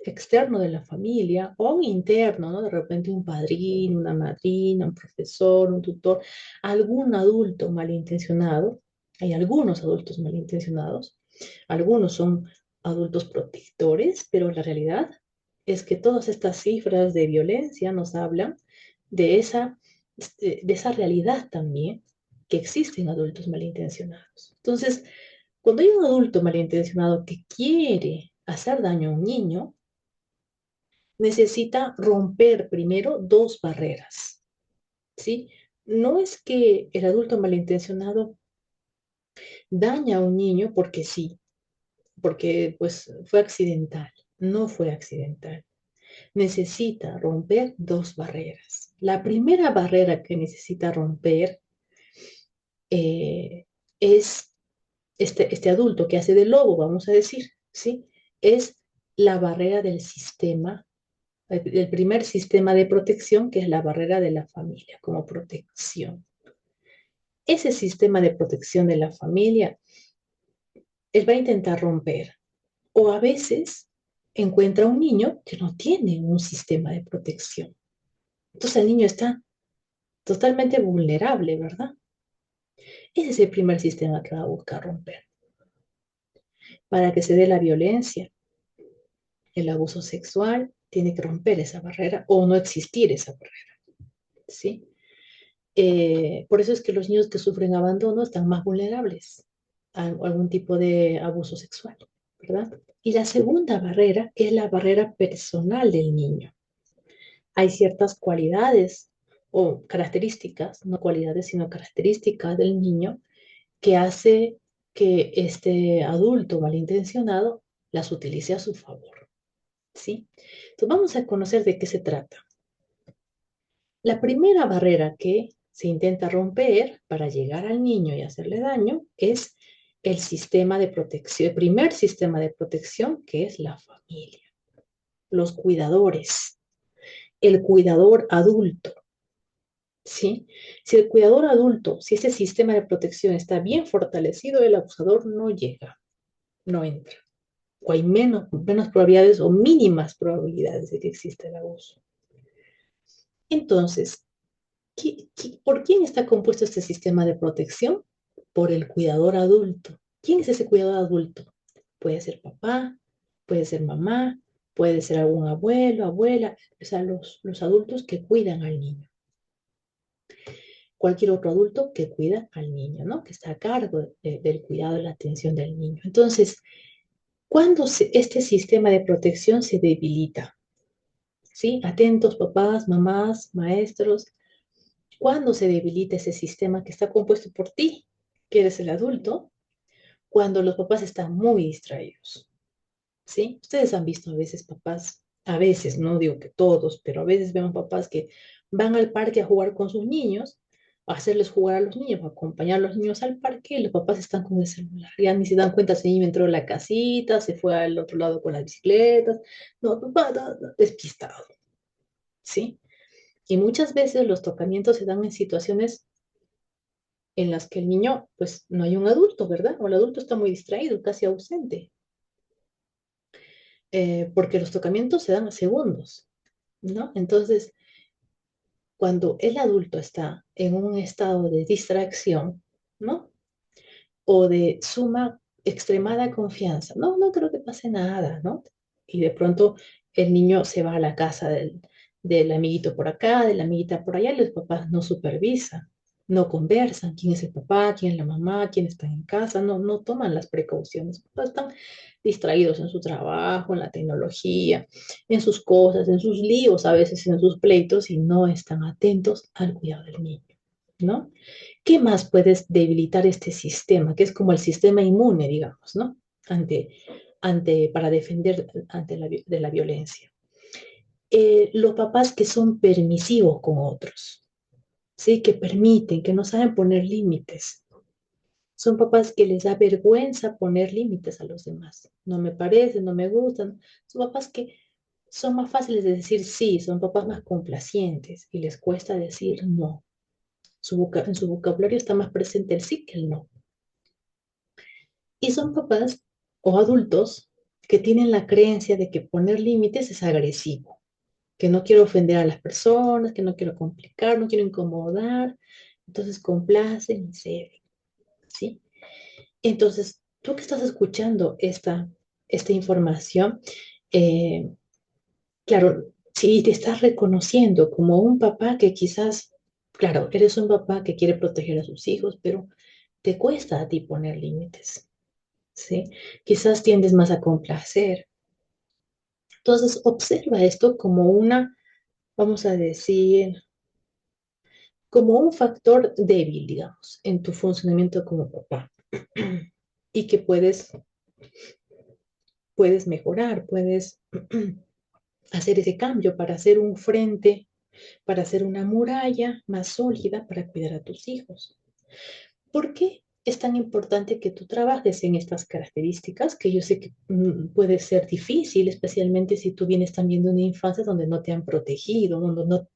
Externo de la familia o un interno, ¿no? De repente un padrino, una madrina, un profesor, un tutor, algún adulto malintencionado, hay algunos adultos malintencionados, algunos son adultos protectores, pero la realidad es que todas estas cifras de violencia nos hablan de esa realidad también, que existen adultos malintencionados. Entonces, cuando hay un adulto malintencionado que quiere hacer daño a un niño, necesita romper primero dos barreras, ¿sí? No es que el adulto malintencionado daña a un niño porque sí, porque pues fue accidental. No fue accidental. Necesita romper dos barreras. La primera barrera que necesita romper eh, es este adulto que hace de lobo, vamos a decir, ¿sí? Es la barrera del sistema, el primer sistema de protección, que es la barrera de la familia como protección. Ese sistema de protección de la familia, él va a intentar romper. O a veces encuentra un niño que no tiene un sistema de protección. Entonces el niño está totalmente vulnerable, ¿verdad? Ese es el primer sistema que va a buscar romper. Para que se dé la violencia, el abuso sexual, tiene que romper esa barrera o no existir esa barrera, ¿sí? Por eso es que los niños que sufren abandono están más vulnerables a algún tipo de abuso sexual, ¿verdad? Y la segunda barrera es la barrera personal del niño. Hay ciertas cualidades o características, no cualidades, sino características del niño que hace que este adulto malintencionado las utilice a su favor, ¿sí? Entonces vamos a conocer de qué se trata. La primera barrera que se intenta romper para llegar al niño y hacerle daño es el sistema de protección, el primer sistema de protección, que es la familia, los cuidadores, el cuidador adulto, ¿sí? Si el cuidador adulto, si ese sistema de protección está bien fortalecido, el abusador no llega, no entra. O hay menos probabilidades o mínimas probabilidades de que exista el abuso. Entonces, ¿por quién está compuesto este sistema de protección? Por el cuidador adulto. ¿Quién es ese cuidador adulto? Puede ser papá, puede ser mamá, puede ser algún abuelo, abuela, o sea, los adultos que cuidan al niño. Cualquier otro adulto que cuida al niño, ¿no? Que está a cargo del cuidado y la atención del niño. Entonces, cuando este sistema de protección se debilita, ¿sí? Atentos papás, mamás, maestros, cuando se debilita ese sistema que está compuesto por ti, que eres el adulto, cuando los papás están muy distraídos, ¿sí? Ustedes han visto a veces papás, a veces, no digo que todos, pero a veces vemos papás que van al parque a jugar con sus niños, a hacerles jugar a los niños, a acompañar a los niños al parque, y los papás están con el celular. Ya ni se dan cuenta si el niño entró en la casita, se fue al otro lado con las bicicletas. No, papá, despistado, ¿sí? Y muchas veces los tocamientos se dan en situaciones en las que el niño, pues no hay un adulto, ¿verdad? O el adulto está muy distraído, casi ausente, porque los tocamientos se dan a segundos, ¿no? Entonces, cuando el adulto está en un estado de distracción, ¿no? O de suma, extremada confianza, no creo que pase nada, ¿no? Y de pronto el niño se va a la casa del amiguito por acá, de la amiguita por allá, y los papás no supervisan, no conversan quién es el papá, quién es la mamá, quién está en casa, no toman las precauciones. Los papás están distraídos en su trabajo, en la tecnología, en sus cosas, en sus líos, a veces en sus pleitos, y no están atentos al cuidado del niño, ¿no? ¿Qué más puedes debilitar este sistema, que es como el sistema inmune, digamos, ¿no? Para defender de la violencia. Los papás que son permisivos con otros, ¿sí? Que permiten, que no saben poner límites. Son papás que les da vergüenza poner límites a los demás. No me parecen, no me gustan. Son papás que son más fáciles de decir sí, son papás más complacientes y les cuesta decir no. En su vocabulario está más presente el sí que el no. Y son papás o adultos que tienen la creencia de que poner límites es agresivo, que no quiero ofender a las personas, que no quiero complicar, no quiero incomodar, entonces complacen y ceden, ¿sí? Entonces, tú que estás escuchando esta información, eh, claro, si te estás reconociendo como un papá que quizás, claro, eres un papá que quiere proteger a sus hijos, pero te cuesta a ti poner límites, ¿sí? Quizás tiendes más a complacer. Entonces, observa esto como vamos a decir, como un factor débil, digamos, en tu funcionamiento como papá. Y que puedes mejorar, puedes hacer ese cambio para hacer un frente, para hacer una muralla más sólida para cuidar a tus hijos. ¿Por qué es tan importante que tú trabajes en estas características? Que yo sé que puede ser difícil, especialmente si tú vienes también de una infancia donde no te han protegido, donde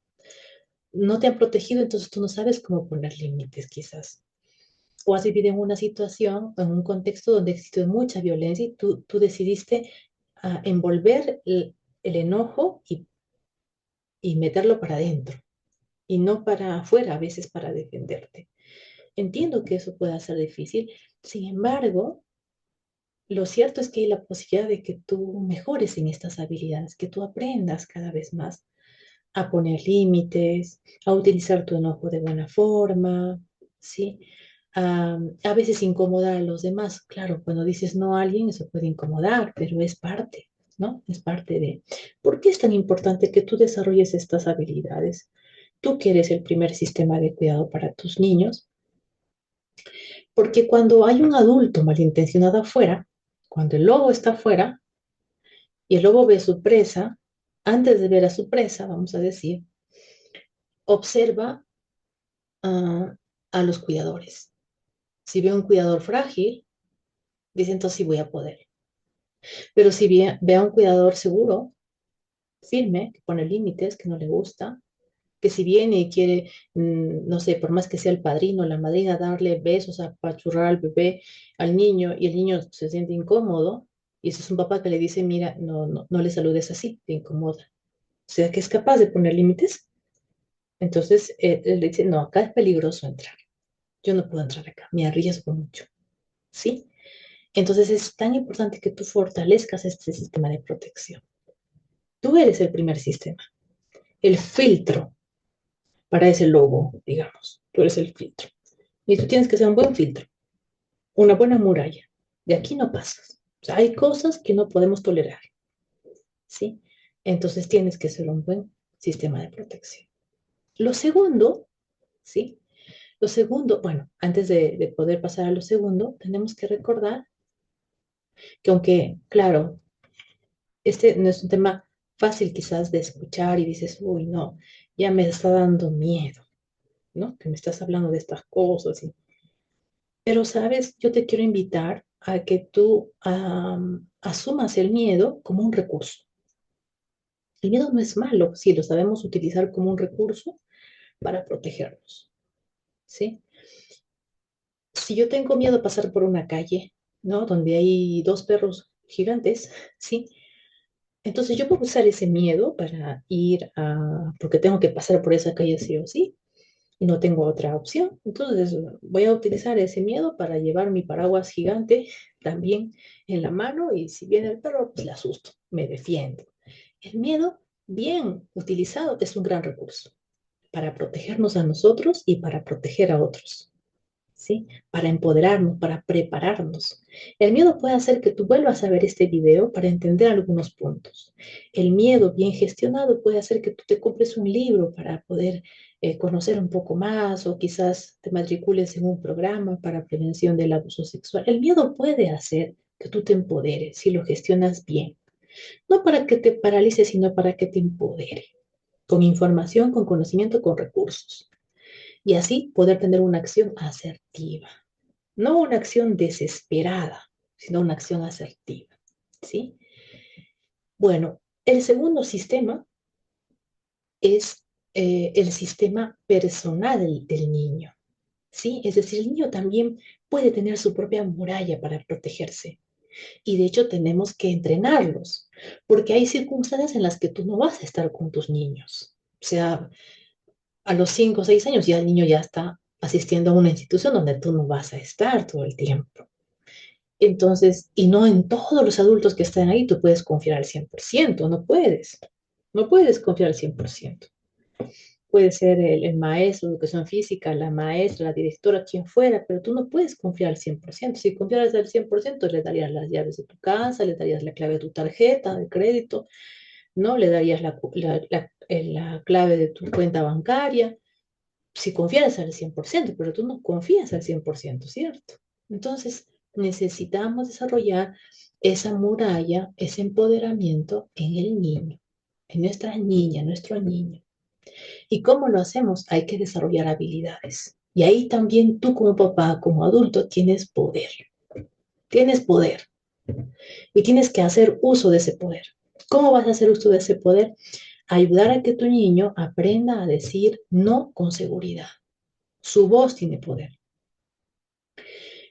no te han protegido, entonces tú no sabes cómo poner límites quizás. O has vivido en una situación, en un contexto donde existe mucha violencia y tú decidiste envolver el enojo y meterlo para adentro y no para afuera, a veces para defenderte. Entiendo que eso pueda ser difícil, sin embargo, lo cierto es que hay la posibilidad de que tú mejores en estas habilidades, que tú aprendas cada vez más a poner límites, a utilizar tu enojo de buena forma, ¿sí? A veces incomodar a los demás. Claro, cuando dices no a alguien, eso puede incomodar, pero es parte. ¿no? Es parte de... ¿Por qué es tan importante que tú desarrolles estas habilidades? Tú que eres el primer sistema de cuidado para tus niños, porque cuando hay un adulto malintencionado afuera, cuando el lobo está afuera y el lobo ve su presa, antes de ver a su presa, vamos a decir, observa a, a los cuidadores. Si ve un cuidador frágil, dice entonces sí voy a poder. Pero si ve a un cuidador seguro, firme, que pone límites, que no le gusta, que si viene y quiere, no sé, por más que sea el padrino, la madrina, darle besos, apachurrar al bebé, al niño, y el niño se siente incómodo, y ese es un papá que le dice, mira, no le saludes así, te incomoda. O sea, que es capaz de poner límites. Entonces, él le dice, no, acá es peligroso entrar. Yo no puedo entrar acá, me arriesgo mucho. ¿Sí? Entonces, es tan importante que tú fortalezcas este sistema de protección. Tú eres el primer sistema, el filtro para ese lobo, digamos. Tú eres el filtro. Y tú tienes que ser un buen filtro, una buena muralla. De aquí no pasas. O sea, hay cosas que no podemos tolerar, ¿sí? Entonces tienes que ser un buen sistema de protección. Lo segundo, ¿sí? Lo segundo, bueno, antes de poder pasar a lo segundo, tenemos que recordar que aunque, claro, este no es un tema fácil quizás de escuchar y dices, uy, no, ya me está dando miedo, ¿no? Que me estás hablando de estas cosas. Pero, ¿sabes? Yo te quiero invitar a que tú asumas el miedo como un recurso. El miedo no es malo si lo sabemos utilizar como un recurso para protegernos, ¿sí? Si yo tengo miedo a pasar por una calle, ¿no? Donde hay dos perros gigantes, ¿sí? Entonces yo puedo usar ese miedo para ir a, porque tengo que pasar por esa calle sí o sí, y no tengo otra opción. Entonces voy a utilizar ese miedo para llevar mi paraguas gigante también en la mano y si viene el perro, pues le asusto, me defiendo. El miedo, bien utilizado, es un gran recurso para protegernos a nosotros y para proteger a otros. ¿Sí? Para empoderarnos, para prepararnos. El miedo puede hacer que tú vuelvas a ver este video para entender algunos puntos. El miedo bien gestionado puede hacer que tú te compres un libro para poder conocer un poco más o quizás te matricules en un programa para prevención del abuso sexual. El miedo puede hacer que tú te empoderes si lo gestionas bien. No para que te paralices, sino para que te empodere. Con información, con conocimiento, con recursos. Y así poder tener una acción asertiva. No una acción desesperada, sino una acción asertiva, ¿sí? Bueno, el segundo sistema es el sistema personal del niño, ¿sí? Es decir, el niño también puede tener su propia muralla para protegerse. Y de hecho tenemos que entrenarlos, porque hay circunstancias en las que tú no vas a estar con tus niños. O sea, a los 5 o 6 años ya el niño ya está asistiendo a una institución donde tú no vas a estar todo el tiempo. Entonces, y no en todos los adultos que están ahí tú puedes confiar al 100%, no puedes. No puedes confiar al 100%. Puede ser el maestro de educación física, la maestra, la directora, quien fuera, pero tú no puedes confiar al 100%. Si confiaras al 100%, le darías las llaves de tu casa, le darías la clave de tu tarjeta de crédito, ¿no? Le darías la clave de tu cuenta bancaria. Si confiaras al 100%, pero tú no confías al 100%, ¿cierto? Entonces, necesitamos desarrollar esa muralla, ese empoderamiento en el niño, en nuestra niña, nuestro niño. ¿Y cómo lo hacemos? Hay que desarrollar habilidades. Y ahí también tú como papá, como adulto, tienes poder. Tienes poder y tienes que hacer uso de ese poder. ¿Cómo vas a hacer uso de ese poder? Ayudar a que tu niño aprenda a decir no con seguridad. Su voz tiene poder.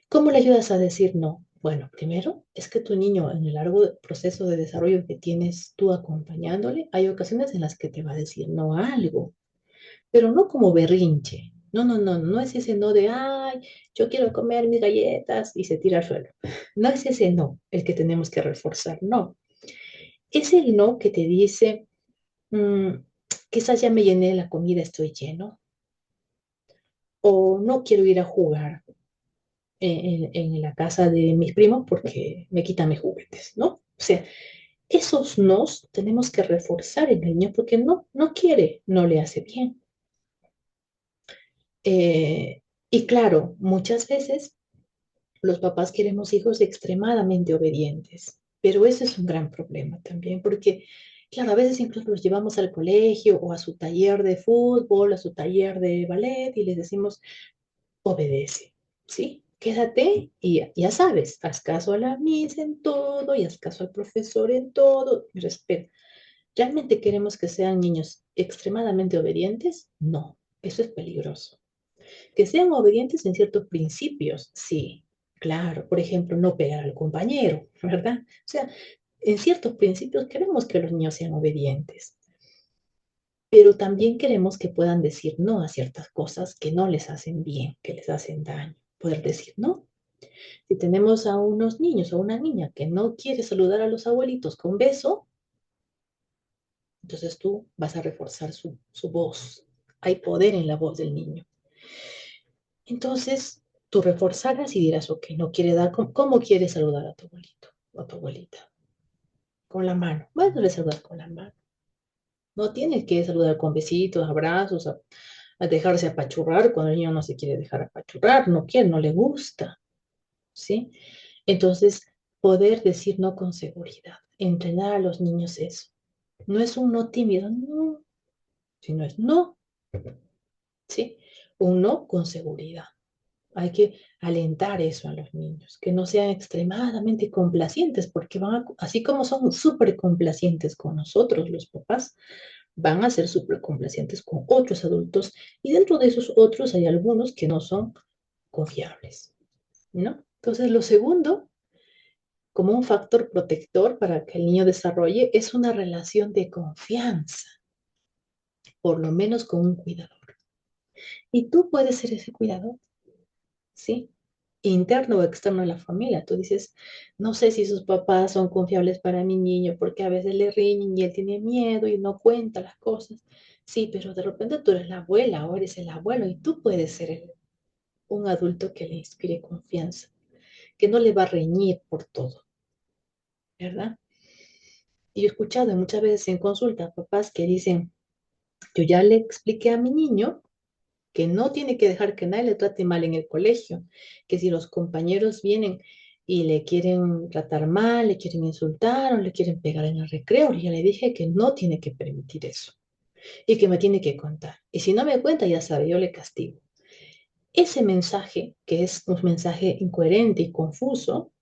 ¿Cómo le ayudas a decir no? Bueno, primero es que tu niño en el largo proceso de desarrollo que tienes tú acompañándole, hay ocasiones en las que te va a decir no a algo, pero no como berrinche. No es ese no de, ay, yo quiero comer mis galletas y se tira al suelo. No es ese no el que tenemos que reforzar, no. Es el no que te dice, "Mm, quizás ya me llené la comida, estoy lleno, o no quiero ir a jugar en la casa de mis primos porque me quitan mis juguetes, ¿no? O sea, Esos nos tenemos que reforzar en el niño porque no quiere, no le hace bien. Eh, y claro, muchas veces los papás queremos hijos extremadamente obedientes, pero ese es un gran problema también, porque, claro, a veces incluso los llevamos al colegio o a su taller de fútbol, a su taller de ballet y les decimos, obedece, ¿sí? Quédate y ya sabes, haz caso a la miss en todo y haz caso al profesor en todo y respeta. ¿Realmente queremos que sean niños extremadamente obedientes? No, eso es peligroso. Que sean obedientes en ciertos principios, sí, claro. Por ejemplo, no pegar al compañero, ¿verdad? O sea, en ciertos principios queremos que los niños sean obedientes, pero también queremos que puedan decir no a ciertas cosas que no les hacen bien, que les hacen daño. Poder decir no. Si tenemos a unos niños o una niña que no quiere saludar a los abuelitos con beso, entonces tú vas a reforzar su voz. Hay poder en la voz del niño. Entonces, tú reforzarás y dirás, ok, no quiere dar, ¿cómo quiere saludar a tu abuelito o a tu abuelita? Con la mano. Bueno, le saludas con la mano. No tienes que saludar con besitos, abrazos, a dejarse apachurrar cuando el niño no se quiere dejar apachurrar, no quiere, no le gusta, ¿sí? Entonces, poder decir no con seguridad, entrenar a los niños eso. No es un no tímido, no, sino es no, ¿sí? Un no con seguridad. Hay que alentar eso a los niños, que no sean extremadamente complacientes, porque así como son súper complacientes con nosotros, los papás, van a ser súper complacientes con otros adultos y dentro de esos otros hay algunos que no son confiables, ¿no? Entonces, lo segundo, como un factor protector para que el niño desarrolle, es una relación de confianza, por lo menos con un cuidador. Y tú puedes ser ese cuidador. ¿Sí? Interno o externo a la familia. Tú dices, no sé si sus papás son confiables para mi niño porque a veces le riñen y él tiene miedo y no cuenta las cosas. Sí, pero de repente tú eres la abuela o eres el abuelo y tú puedes ser un adulto que le inspire confianza, que no le va a reñir por todo, ¿verdad? Y yo he escuchado muchas veces en consulta papás que dicen, yo ya le expliqué a mi niño que no tiene que dejar que nadie le trate mal en el colegio, que si los compañeros vienen y le quieren tratar mal, le quieren insultar o le quieren pegar en el recreo, ya le dije que no tiene que permitir eso y que me tiene que contar. Y si no me cuenta, ya sabe, yo le castigo. Ese mensaje, que es un mensaje incoherente y confuso,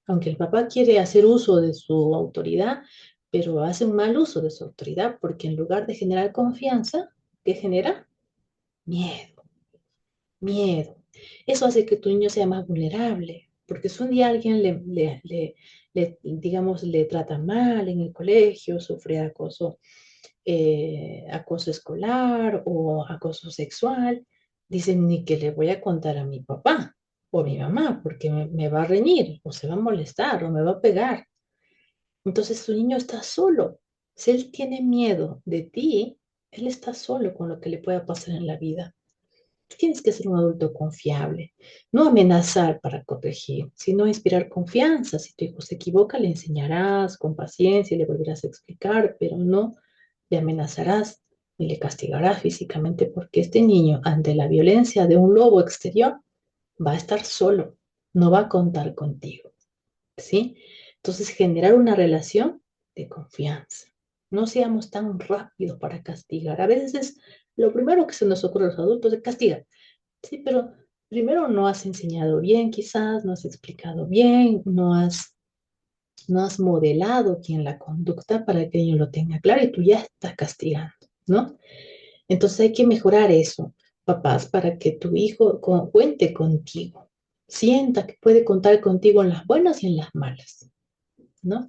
aunque el papá quiere hacer uso de su autoridad, pero hace un mal uso de su autoridad porque en lugar de generar confianza, ¿qué genera? Miedo. Miedo. Eso hace que tu niño sea más vulnerable, porque si un día alguien digamos, le trata mal en el colegio, sufre acoso escolar o acoso sexual, dicen ni que le voy a contar a mi papá o a mi mamá, porque me va a reñir o se va a molestar o me va a pegar. Entonces tu niño está solo. Si él tiene miedo de ti, él está solo con lo que le pueda pasar en la vida. Tienes que ser un adulto confiable, no amenazar para corregir, sino inspirar confianza. Si tu hijo se equivoca, le enseñarás con paciencia, le volverás a explicar, pero no le amenazarás ni le castigarás físicamente porque este niño, ante la violencia de un lobo exterior, va a estar solo, no va a contar contigo, ¿sí? Entonces, generar una relación de confianza. No seamos tan rápidos para castigar. A veces es lo primero que se nos ocurre a los adultos es castigar. Sí, pero primero no has enseñado bien, quizás, no has explicado bien, no has modelado bien la conducta para que el niño lo tenga claro y tú ya estás castigando, ¿no? Entonces hay que mejorar eso, papás, para que tu hijo cuente contigo, sienta que puede contar contigo en las buenas y en las malas, ¿no?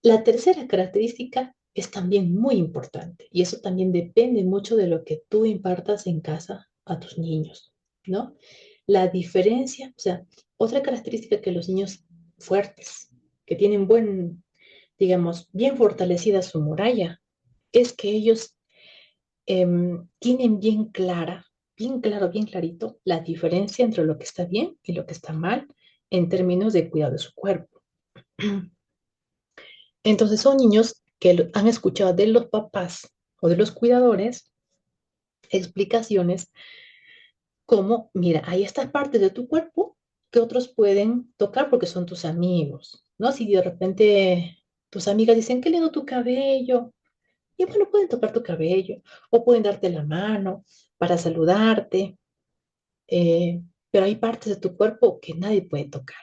La tercera característica es también muy importante y eso también depende mucho de lo que tú impartas en casa a tus niños, ¿no? La diferencia, o sea, otra característica que los niños fuertes, que tienen digamos, bien fortalecida su muralla, es que ellos tienen bien clara, bien claro, bien clarito la diferencia entre lo que está bien y lo que está mal en términos de cuidado de su cuerpo. Entonces son niños que han escuchado de los papás o de los cuidadores explicaciones como, mira, hay estas partes de tu cuerpo que otros pueden tocar porque son tus amigos, ¿no? Si de repente tus amigas dicen, qué lindo tu cabello, y bueno, pueden tocar tu cabello o pueden darte la mano para saludarte, pero hay partes de tu cuerpo que nadie puede tocar.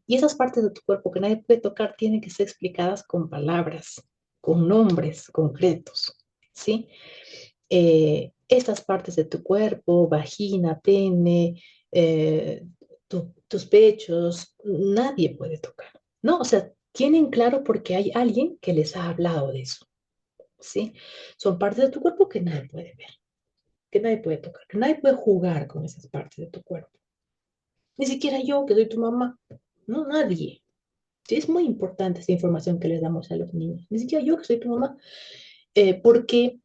Y esas partes de tu cuerpo que nadie puede tocar tienen que ser explicadas con palabras, con nombres concretos, ¿sí? Estas partes de tu cuerpo, vagina, pene, tus pechos, nadie puede tocar, ¿no? O sea, tienen claro porque hay alguien que les ha hablado de eso, ¿sí? Son partes de tu cuerpo que nadie puede ver, que nadie puede tocar, que nadie puede jugar con esas partes de tu cuerpo. Ni siquiera yo, que soy tu mamá, no, nadie. Sí, es muy importante esta información que les damos a los niños. Ni siquiera yo, que soy tu mamá, porque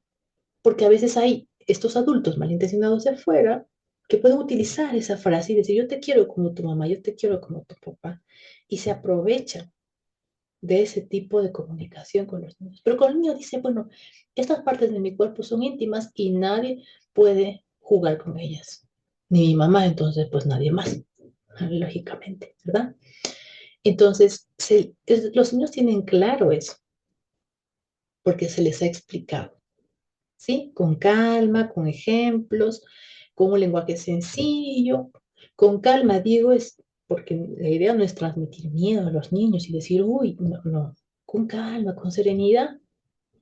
porque a veces hay estos adultos malintencionados de afuera que pueden utilizar esa frase y decir, yo te quiero como tu mamá, yo te quiero como tu papá, y se aprovechan de ese tipo de comunicación con los niños. Pero con el niño dice, bueno, estas partes de mi cuerpo son íntimas y nadie puede jugar con ellas. Ni mi mamá, entonces pues nadie más, lógicamente, ¿verdad? Entonces, los niños tienen claro eso, porque se les ha explicado. ¿Sí? Con calma, con ejemplos, con un lenguaje sencillo. Con calma, digo, es porque la idea no es transmitir miedo a los niños y decir, uy, no, no. Con calma, con serenidad,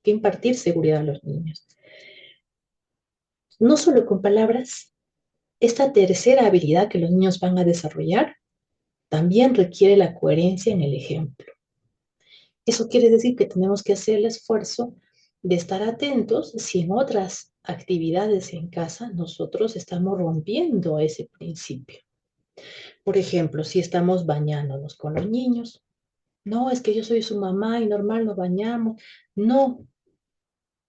que impartir seguridad a los niños. No solo con palabras, esta tercera habilidad que los niños van a desarrollar también requiere la coherencia en el ejemplo. Eso quiere decir que tenemos que hacer el esfuerzo de estar atentos si en otras actividades en casa nosotros estamos rompiendo ese principio. Por ejemplo, si estamos bañándonos con los niños, no, es que yo soy su mamá y normal nos bañamos. No,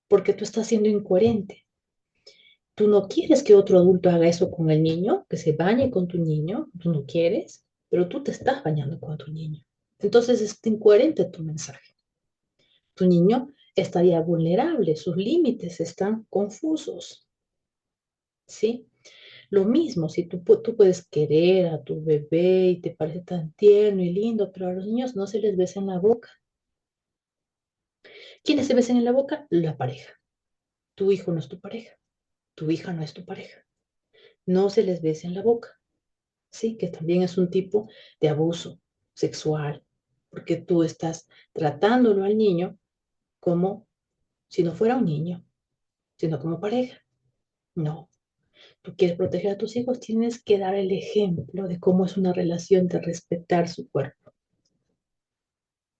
porque tú estás siendo incoherente. Tú no quieres que otro adulto haga eso con el niño, que se bañe con tu niño, tú no quieres, pero tú te estás bañando con tu niño. Entonces es incoherente tu mensaje. Tu niño estaría vulnerable, sus límites están confusos, ¿sí? Lo mismo, si tú puedes querer a tu bebé y te parece tan tierno y lindo, pero a los niños no se les besa en la boca. ¿Quiénes se besan en la boca? La pareja. Tu hijo no es tu pareja, tu hija no es tu pareja. No se les besa en la boca, ¿sí? Que también es un tipo de abuso sexual, porque tú estás tratándolo al niño como si no fuera un niño, sino como pareja. No, tú quieres proteger a tus hijos, tienes que dar el ejemplo de cómo es una relación de respetar su cuerpo,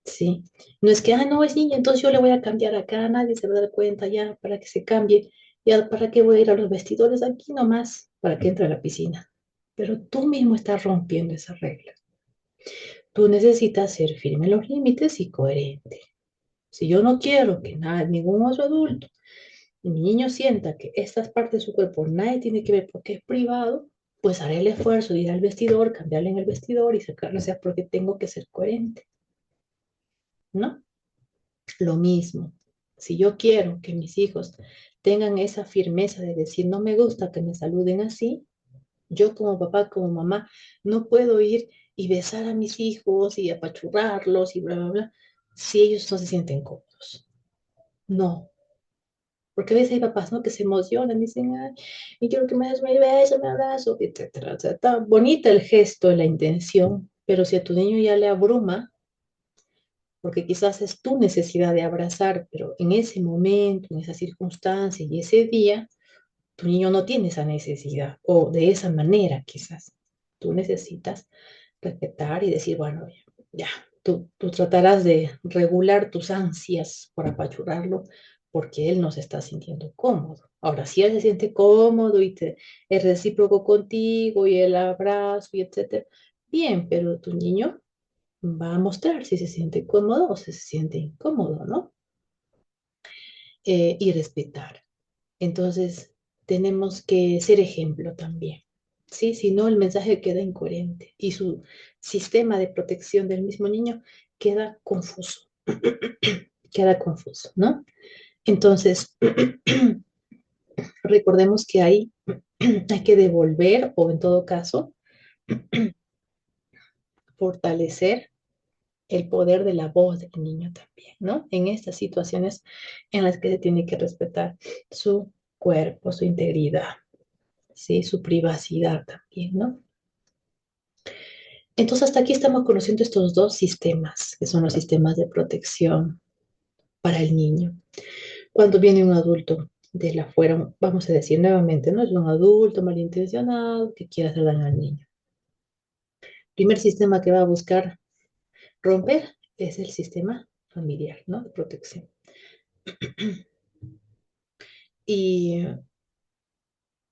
¿sí? No es que, ah, no, es niña, entonces yo le voy a cambiar acá, nadie se va a dar cuenta ya para que se cambie, ya para qué voy a ir a los vestidores aquí nomás, para que entre a la piscina. Pero tú mismo estás rompiendo esa regla. Tú necesitas ser firme en los límites y coherente. Si yo no quiero que nada, ningún otro adulto y mi niño sienta que estas partes de su cuerpo nadie tiene que ver porque es privado, pues haré el esfuerzo de ir al vestidor, cambiarle en el vestidor y sacarlo, o sea, porque tengo que ser coherente, ¿no? Lo mismo, si yo quiero que mis hijos tengan esa firmeza de decir, no me gusta que me saluden así, yo como papá, como mamá, no puedo ir y besar a mis hijos y apachurrarlos y bla, bla, bla, si ellos no se sienten cómodos. No, porque a veces hay papás, ¿no? Que se emocionan, dicen, ay, y quiero que me des mi beso, me abrazo, etcétera. O sea, está bonita el gesto, la intención, pero si a tu niño ya le abruma, porque quizás es tu necesidad de abrazar, pero en ese momento, en esa circunstancia y ese día, tu niño no tiene esa necesidad, o de esa manera quizás. Tú necesitas respetar y decir, bueno, ya, tú tratarás de regular tus ansias por apachurrarlo porque él no se está sintiendo cómodo. Ahora, si él se siente cómodo y es recíproco contigo y el abrazo y etcétera, bien, pero tu niño va a mostrar si se siente cómodo o si se siente incómodo, ¿no? Y respetar. Entonces, tenemos que ser ejemplo también. ¿Sí? Si no, el mensaje queda incoherente y su sistema de protección del mismo niño queda confuso. Queda confuso, ¿no? Entonces, recordemos que hay que devolver o en todo caso fortalecer el poder de la voz del niño también, ¿no? En estas situaciones en las que se tiene que respetar su cuerpo, su integridad, ¿sí? Su privacidad también, ¿no? Entonces, hasta aquí estamos conociendo estos dos sistemas, que son los sistemas de protección para el niño. Cuando viene un adulto de la afuera, vamos a decir nuevamente, ¿no? Es un adulto malintencionado que quiere hacer daño al niño. Primer sistema que va a buscar romper es el sistema familiar, ¿no? De protección. Y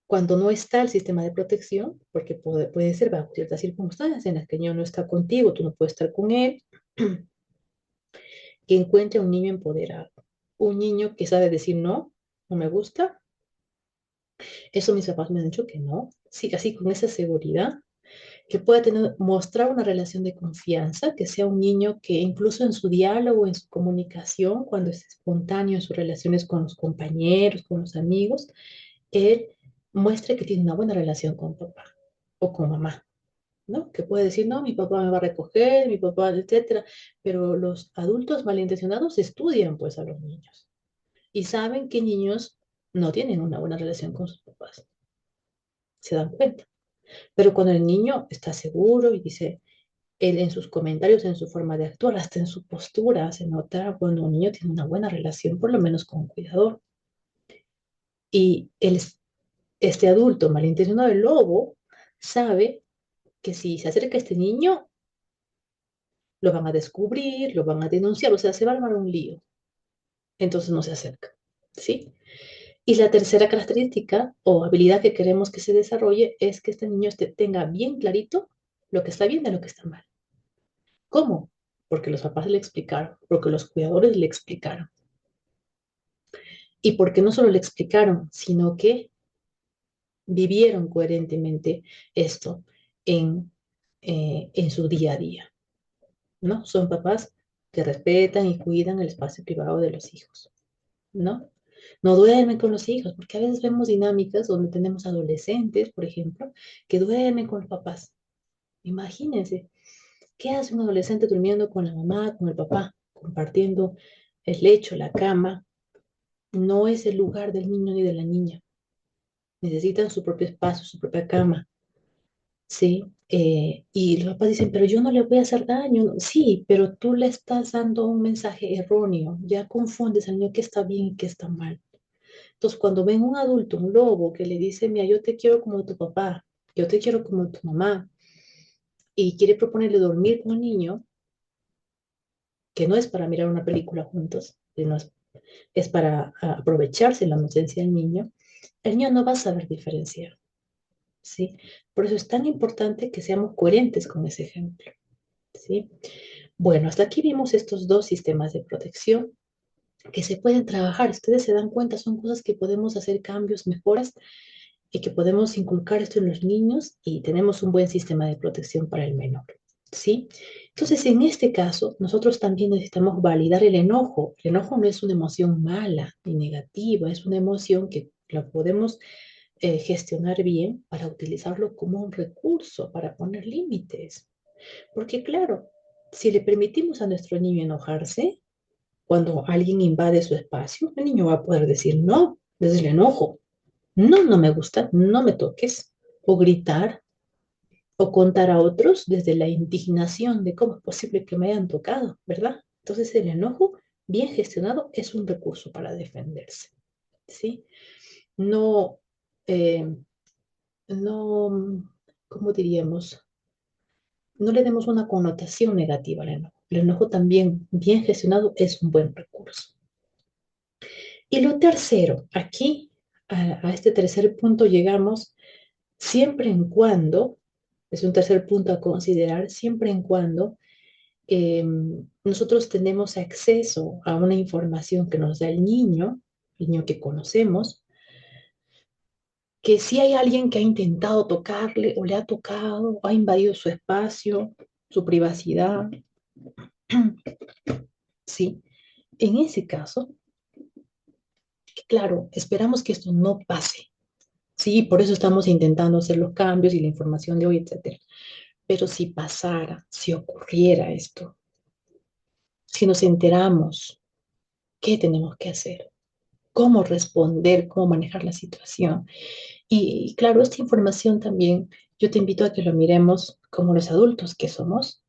cuando no está el sistema de protección, porque puede ser bajo ciertas circunstancias en las que el niño no está contigo, tú no puedes estar con él, que encuentre un niño empoderado, un niño que sabe decir no, no me gusta. Eso mis papás me han dicho que no, sí, así con esa seguridad, que pueda mostrar una relación de confianza, que sea un niño que incluso en su diálogo, en su comunicación, cuando es espontáneo en sus relaciones con los compañeros, con los amigos, él muestre que tiene una buena relación con papá o con mamá, ¿no? Que puede decir, no, mi papá me va a recoger, mi papá, etcétera, pero los adultos malintencionados estudian pues a los niños y saben que niños no tienen una buena relación con sus papás, se dan cuenta. Pero cuando el niño está seguro y dice, él en sus comentarios, en su forma de actuar, hasta en su postura, se nota cuando un niño tiene una buena relación, por lo menos con un cuidador. Y este adulto malintencionado, el lobo, sabe que si se acerca a este niño, lo van a descubrir, lo van a denunciar, o sea, se va a armar un lío. Entonces no se acerca, ¿sí? Y la tercera característica o habilidad que queremos que se desarrolle es que este niño tenga bien clarito lo que está bien de lo que está mal. ¿Cómo? Porque los papás le explicaron, porque los cuidadores le explicaron. Y porque no solo le explicaron, sino que vivieron coherentemente esto en, en su día a día, ¿no? Son papás que respetan y cuidan el espacio privado de los hijos, ¿no? No duermen con los hijos, porque a veces vemos dinámicas donde tenemos adolescentes, por ejemplo, que duermen con los papás. Imagínense, ¿qué hace un adolescente durmiendo con la mamá, con el papá, compartiendo el lecho, la cama? No es el lugar del niño ni de la niña. Necesitan su propio espacio, su propia cama, ¿sí? Y los papás dicen, pero yo no le voy a hacer daño. Sí, pero tú le estás dando un mensaje erróneo. Ya confundes al niño qué está bien y qué está mal. Entonces, cuando ven un adulto, un lobo, que le dice, mira, yo te quiero como tu papá, yo te quiero como tu mamá, y quiere proponerle dormir con el niño, que no es para mirar una película juntos, que no es para aprovecharse la inocencia del niño, el niño no va a saber diferenciar, ¿sí? Por eso es tan importante que seamos coherentes con ese ejemplo, ¿sí? Bueno, hasta aquí vimos estos dos sistemas de protección que se pueden trabajar. Ustedes se dan cuenta, son cosas que podemos hacer cambios, mejoras y que podemos inculcar esto en los niños y tenemos un buen sistema de protección para el menor, ¿sí? Entonces, en este caso, nosotros también necesitamos validar el enojo. El enojo no es una emoción mala ni negativa, es una emoción que la podemos gestionar bien para utilizarlo como un recurso, para poner límites. Porque claro, si le permitimos a nuestro niño enojarse, cuando alguien invade su espacio, el niño va a poder decir no, desde el enojo. No, no me gusta, no me toques. O gritar, o contar a otros desde la indignación de cómo es posible que me hayan tocado, ¿verdad? Entonces el enojo, bien gestionado, es un recurso para defenderse, ¿sí? No, eh, no, ¿cómo diríamos? No le demos una connotación negativa al enojo. El enojo también, bien gestionado, es un buen recurso. Y lo tercero, aquí, a este tercer punto llegamos siempre en cuando, es un tercer punto a considerar, siempre en cuando nosotros tenemos acceso a una información que nos da el niño que conocemos, que si hay alguien que ha intentado tocarle o le ha tocado, o ha invadido su espacio, su privacidad, ¿sí? En ese caso, claro, esperamos que esto no pase, ¿sí? Por eso estamos intentando hacer los cambios y la información de hoy, etcétera. Pero si pasara, si ocurriera esto, si nos enteramos, ¿qué tenemos que hacer? ¿Cómo responder? ¿Cómo manejar la situación? Y claro, esta información también yo te invito a que lo miremos como los adultos que somos,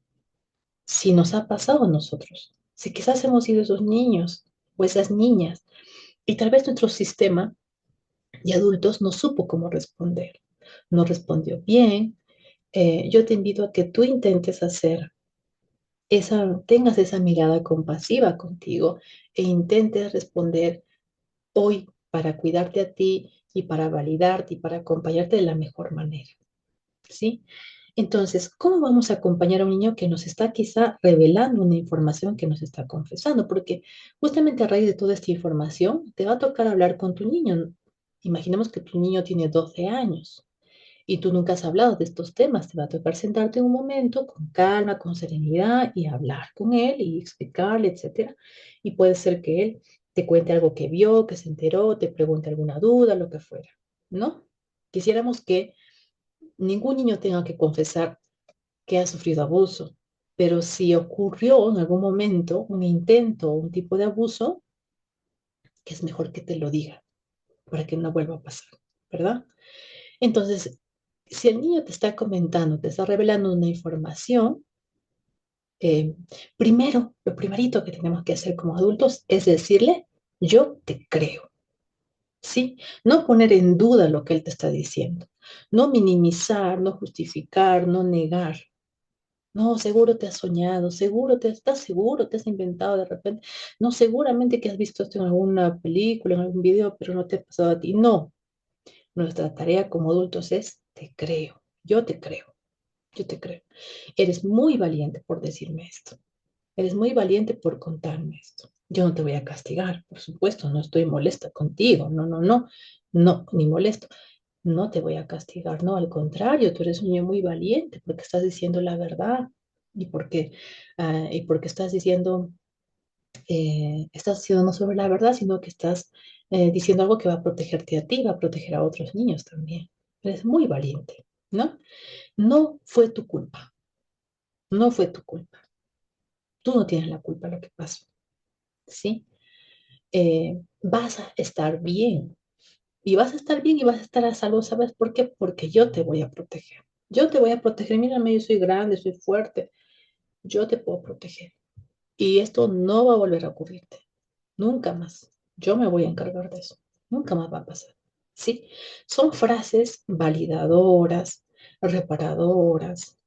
si nos ha pasado a nosotros, si quizás hemos sido esos niños o esas niñas y tal vez nuestro sistema de adultos no supo cómo responder, no respondió bien. Yo te invito a que tú intentes hacer tengas esa mirada compasiva contigo e intentes responder hoy para cuidarte a ti y para validarte y para acompañarte de la mejor manera, ¿sí? Entonces, ¿cómo vamos a acompañar a un niño que nos está quizá revelando una información que nos está confesando? Porque justamente a raíz de toda esta información, te va a tocar hablar con tu niño. Imaginemos que tu niño tiene 12 años y tú nunca has hablado de estos temas. Te va a tocar sentarte en un momento con calma, con serenidad y hablar con él y explicarle, etcétera. Y puede ser que él te cuente algo que vio, que se enteró, te pregunte alguna duda, lo que fuera, ¿no? Quisiéramos que ningún niño tenga que confesar que ha sufrido abuso, pero si ocurrió en algún momento un intento o un tipo de abuso, que es mejor que te lo diga para que no vuelva a pasar, ¿verdad? Entonces, si el niño te está comentando, te está revelando una información, eh, primero, lo primerito que tenemos que hacer como adultos es decirle, yo te creo, ¿sí? No poner en duda lo que él te está diciendo, no minimizar, no justificar, no negar. No, seguro te has soñado, estás seguro, te has inventado de repente. No, seguramente que has visto esto en alguna película, en algún video, pero no te ha pasado a ti. No, nuestra tarea como adultos es, te creo, yo te creo, yo te creo. Eres muy valiente por decirme esto. Eres muy valiente por contarme esto. Yo no te voy a castigar, por supuesto, no estoy molesta contigo. No, no, no, no, ni molesto. No te voy a castigar, no, al contrario, tú eres un niño muy valiente porque estás diciendo la verdad y porque estás diciendo no solo la verdad, sino que estás diciendo algo que va a protegerte a ti, va a proteger a otros niños también. Eres muy valiente, ¿no? No fue tu culpa, no fue tu culpa. Tú no tienes la culpa de lo que pasó, ¿sí? Vas a estar bien y vas a estar bien y vas a estar a salvo, ¿sabes por qué? Porque yo te voy a proteger. Yo te voy a proteger. Mírame, yo soy grande, soy fuerte. Yo te puedo proteger. Y esto no va a volver a ocurrirte. Nunca más. Yo me voy a encargar de eso. Nunca más va a pasar. ¿Sí? Son frases validadoras, reparadoras,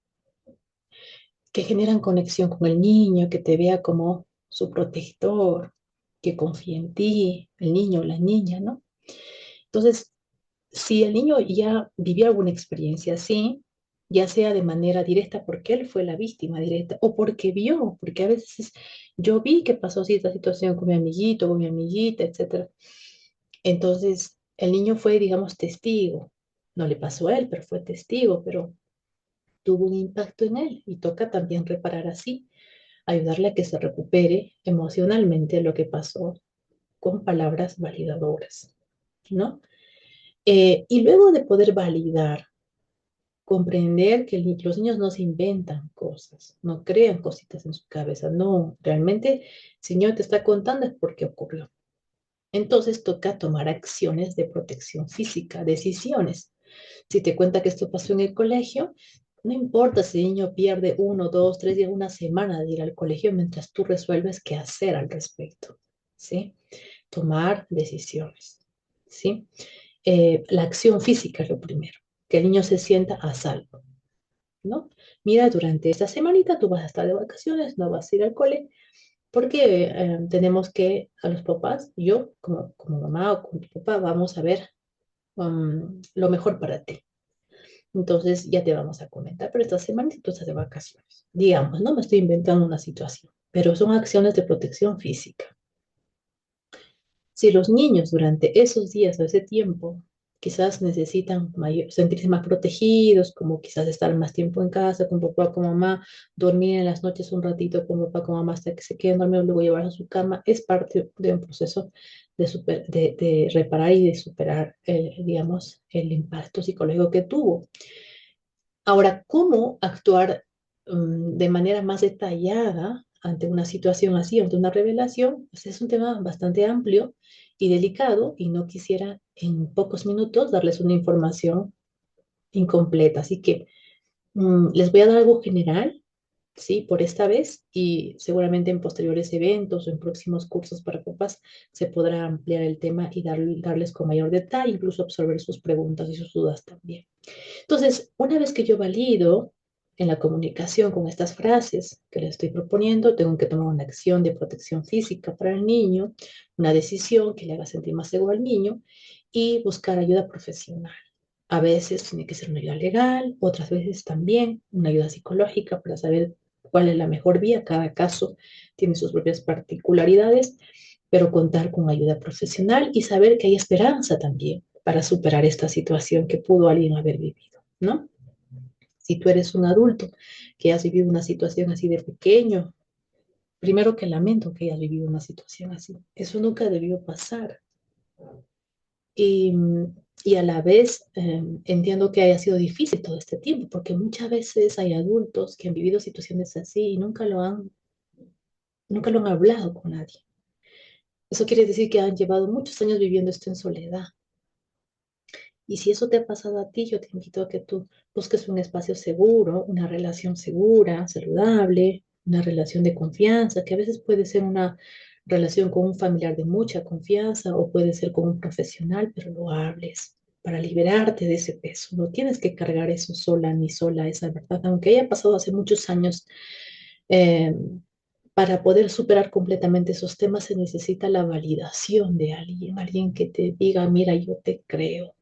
que generan conexión con el niño, que te vea como su protector, que confíe en ti, el niño o la niña, ¿no? Entonces, si el niño ya vivió alguna experiencia así, ya sea de manera directa porque él fue la víctima directa o porque vio, porque a veces yo vi que pasó así esta situación con mi amiguito, con mi amiguita, etcétera. Entonces, el niño fue, digamos, testigo. No le pasó a él, pero fue testigo, pero tuvo un impacto en él y toca también reparar así, ayudarle a que se recupere emocionalmente lo que pasó con palabras validadoras, ¿no? Y luego de poder validar, comprender que los niños no se inventan cosas, no crean cositas en su cabeza, no, realmente, si el Señor te está contando es porque ocurrió. Entonces toca tomar acciones de protección física, decisiones. Si te cuenta que esto pasó en el colegio, no importa si el niño pierde 1, 2, 3 días, una semana de ir al colegio mientras tú resuelves qué hacer al respecto, ¿sí? Tomar decisiones, ¿sí? La acción física es lo primero, que el niño se sienta a salvo, ¿no? Mira, durante esta semanita tú vas a estar de vacaciones, no vas a ir al cole, porque tenemos que, a los papás, yo como mamá o como tu papá, vamos a ver lo mejor para ti. Entonces ya te vamos a comentar, pero esta semana tú estás de vacaciones. Digamos, no me estoy inventando una situación, pero son acciones de protección física. Si los niños durante esos días o ese tiempo quizás necesitan sentirse más protegidos, como quizás estar más tiempo en casa con papá, con mamá, dormir en las noches un ratito con papá, con mamá hasta que se queden dormidos, luego llevarlos a su cama, es parte de un proceso de reparar y de superar, digamos, el impacto psicológico que tuvo. Ahora, ¿cómo actuar de manera más detallada ante una situación así, ante una revelación? Pues es un tema bastante amplio y delicado y no quisiera en pocos minutos darles una información incompleta. Así que les voy a dar algo general, ¿sí? Por esta vez y seguramente en posteriores eventos o en próximos cursos para papás se podrá ampliar el tema y darles con mayor detalle, incluso absorber sus preguntas y sus dudas también. Entonces, una vez que yo valido en la comunicación con estas frases que le estoy proponiendo, tengo que tomar una acción de protección física para el niño, una decisión que le haga sentir más seguro al niño y buscar ayuda profesional. A veces tiene que ser una ayuda legal, otras veces también una ayuda psicológica para saber cuál es la mejor vía. Cada caso tiene sus propias particularidades, pero contar con ayuda profesional y saber que hay esperanza también para superar esta situación que pudo alguien haber vivido, ¿no? Si tú eres un adulto que has vivido una situación así de pequeño, primero que lamento que hayas vivido una situación así. Eso nunca debió pasar. Y, y a la vez entiendo que haya sido difícil todo este tiempo, porque muchas veces hay adultos que han vivido situaciones así y nunca lo han hablado con nadie. Eso quiere decir que han llevado muchos años viviendo esto en soledad. Y si eso te ha pasado a ti, yo te invito a que tú busques un espacio seguro, una relación segura, saludable, una relación de confianza, que a veces puede ser una relación con un familiar de mucha confianza o puede ser con un profesional, pero lo hables para liberarte de ese peso. No tienes que cargar eso sola ni sola, esa verdad, aunque haya pasado hace muchos años. eh, para poder superar completamente esos temas se necesita la validación de alguien, alguien que te diga, mira, yo te creo,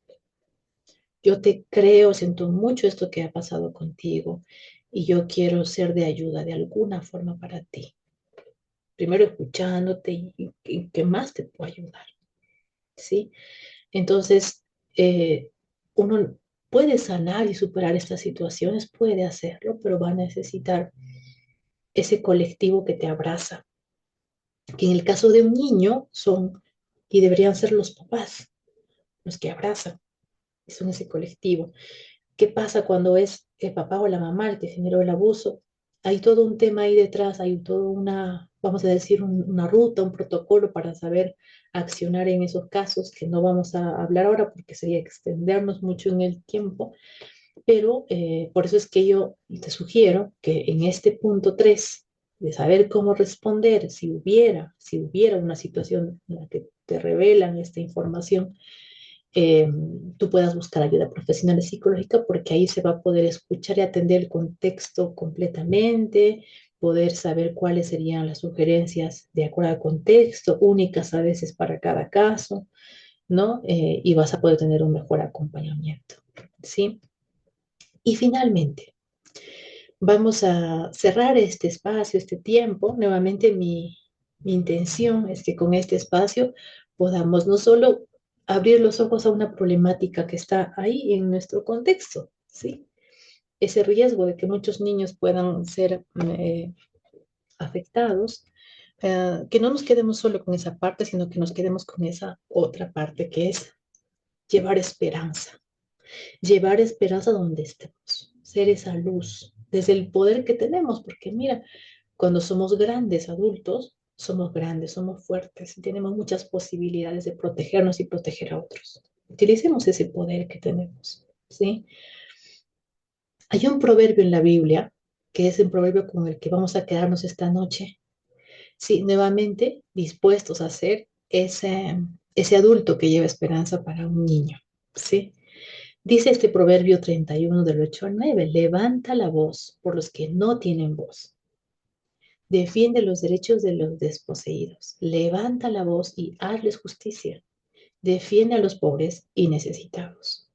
siento mucho esto que ha pasado contigo y yo quiero ser de ayuda de alguna forma para ti. Primero escuchándote y qué más te puedo ayudar, ¿sí? Entonces, uno puede sanar y superar estas situaciones, puede hacerlo, pero va a necesitar ese colectivo que te abraza, que en el caso de un niño son y deberían ser los papás los que abrazan, son ese colectivo. ¿Qué pasa cuando es el papá o la mamá el que generó el abuso? Hay todo un tema ahí detrás, hay toda una, vamos a decir, una ruta, un protocolo para saber accionar en esos casos que no vamos a hablar ahora porque sería extendernos mucho en el tiempo, pero por eso es que yo te sugiero que en este punto 3 de saber cómo responder si hubiera una situación en la que te revelan esta información, eh, tú puedas buscar ayuda profesional y psicológica porque ahí se va a poder escuchar y atender el contexto completamente, poder saber cuáles serían las sugerencias de acuerdo al contexto, únicas a veces para cada caso, ¿no? Y vas a poder tener un mejor acompañamiento, ¿sí? Y finalmente, vamos a cerrar este espacio, este tiempo. Nuevamente mi intención es que con este espacio podamos no solo abrir los ojos a una problemática que está ahí en nuestro contexto, ¿sí? Ese riesgo de que muchos niños puedan ser afectados, que no nos quedemos solo con esa parte, sino que nos quedemos con esa otra parte que es llevar esperanza donde estemos, ser esa luz desde el poder que tenemos, porque mira, cuando somos grandes adultos, somos grandes, somos fuertes y tenemos muchas posibilidades de protegernos y proteger a otros. Utilicemos ese poder que tenemos, ¿sí? Hay un proverbio en la Biblia, que es el proverbio con el que vamos a quedarnos esta noche. Sí, nuevamente dispuestos a ser ese adulto que lleva esperanza para un niño, ¿sí? Dice este proverbio 31 del 8 al 9, levanta la voz por los que no tienen voz. Defiende los derechos de los desposeídos. Levanta la voz y hazles justicia. Defiende a los pobres y necesitados.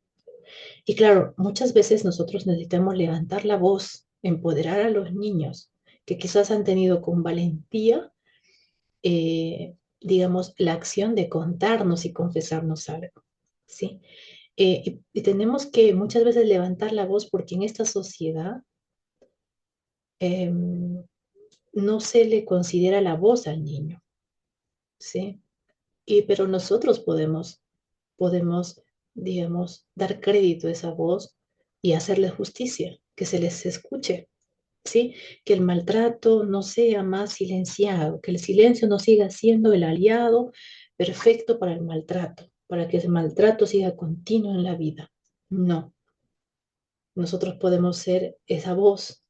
Y claro, muchas veces nosotros necesitamos levantar la voz, empoderar a los niños que quizás han tenido con valentía, digamos, la acción de contarnos y confesarnos algo. ¿Sí? Y tenemos que muchas veces levantar la voz porque en esta sociedad em, no se le considera la voz al niño, ¿sí? Pero nosotros podemos, digamos, dar crédito a esa voz y hacerle justicia, que se les escuche, ¿sí? Que el maltrato no sea más silenciado, que el silencio no siga siendo el aliado perfecto para el maltrato, para que ese maltrato siga continuo en la vida. No, nosotros podemos ser esa voz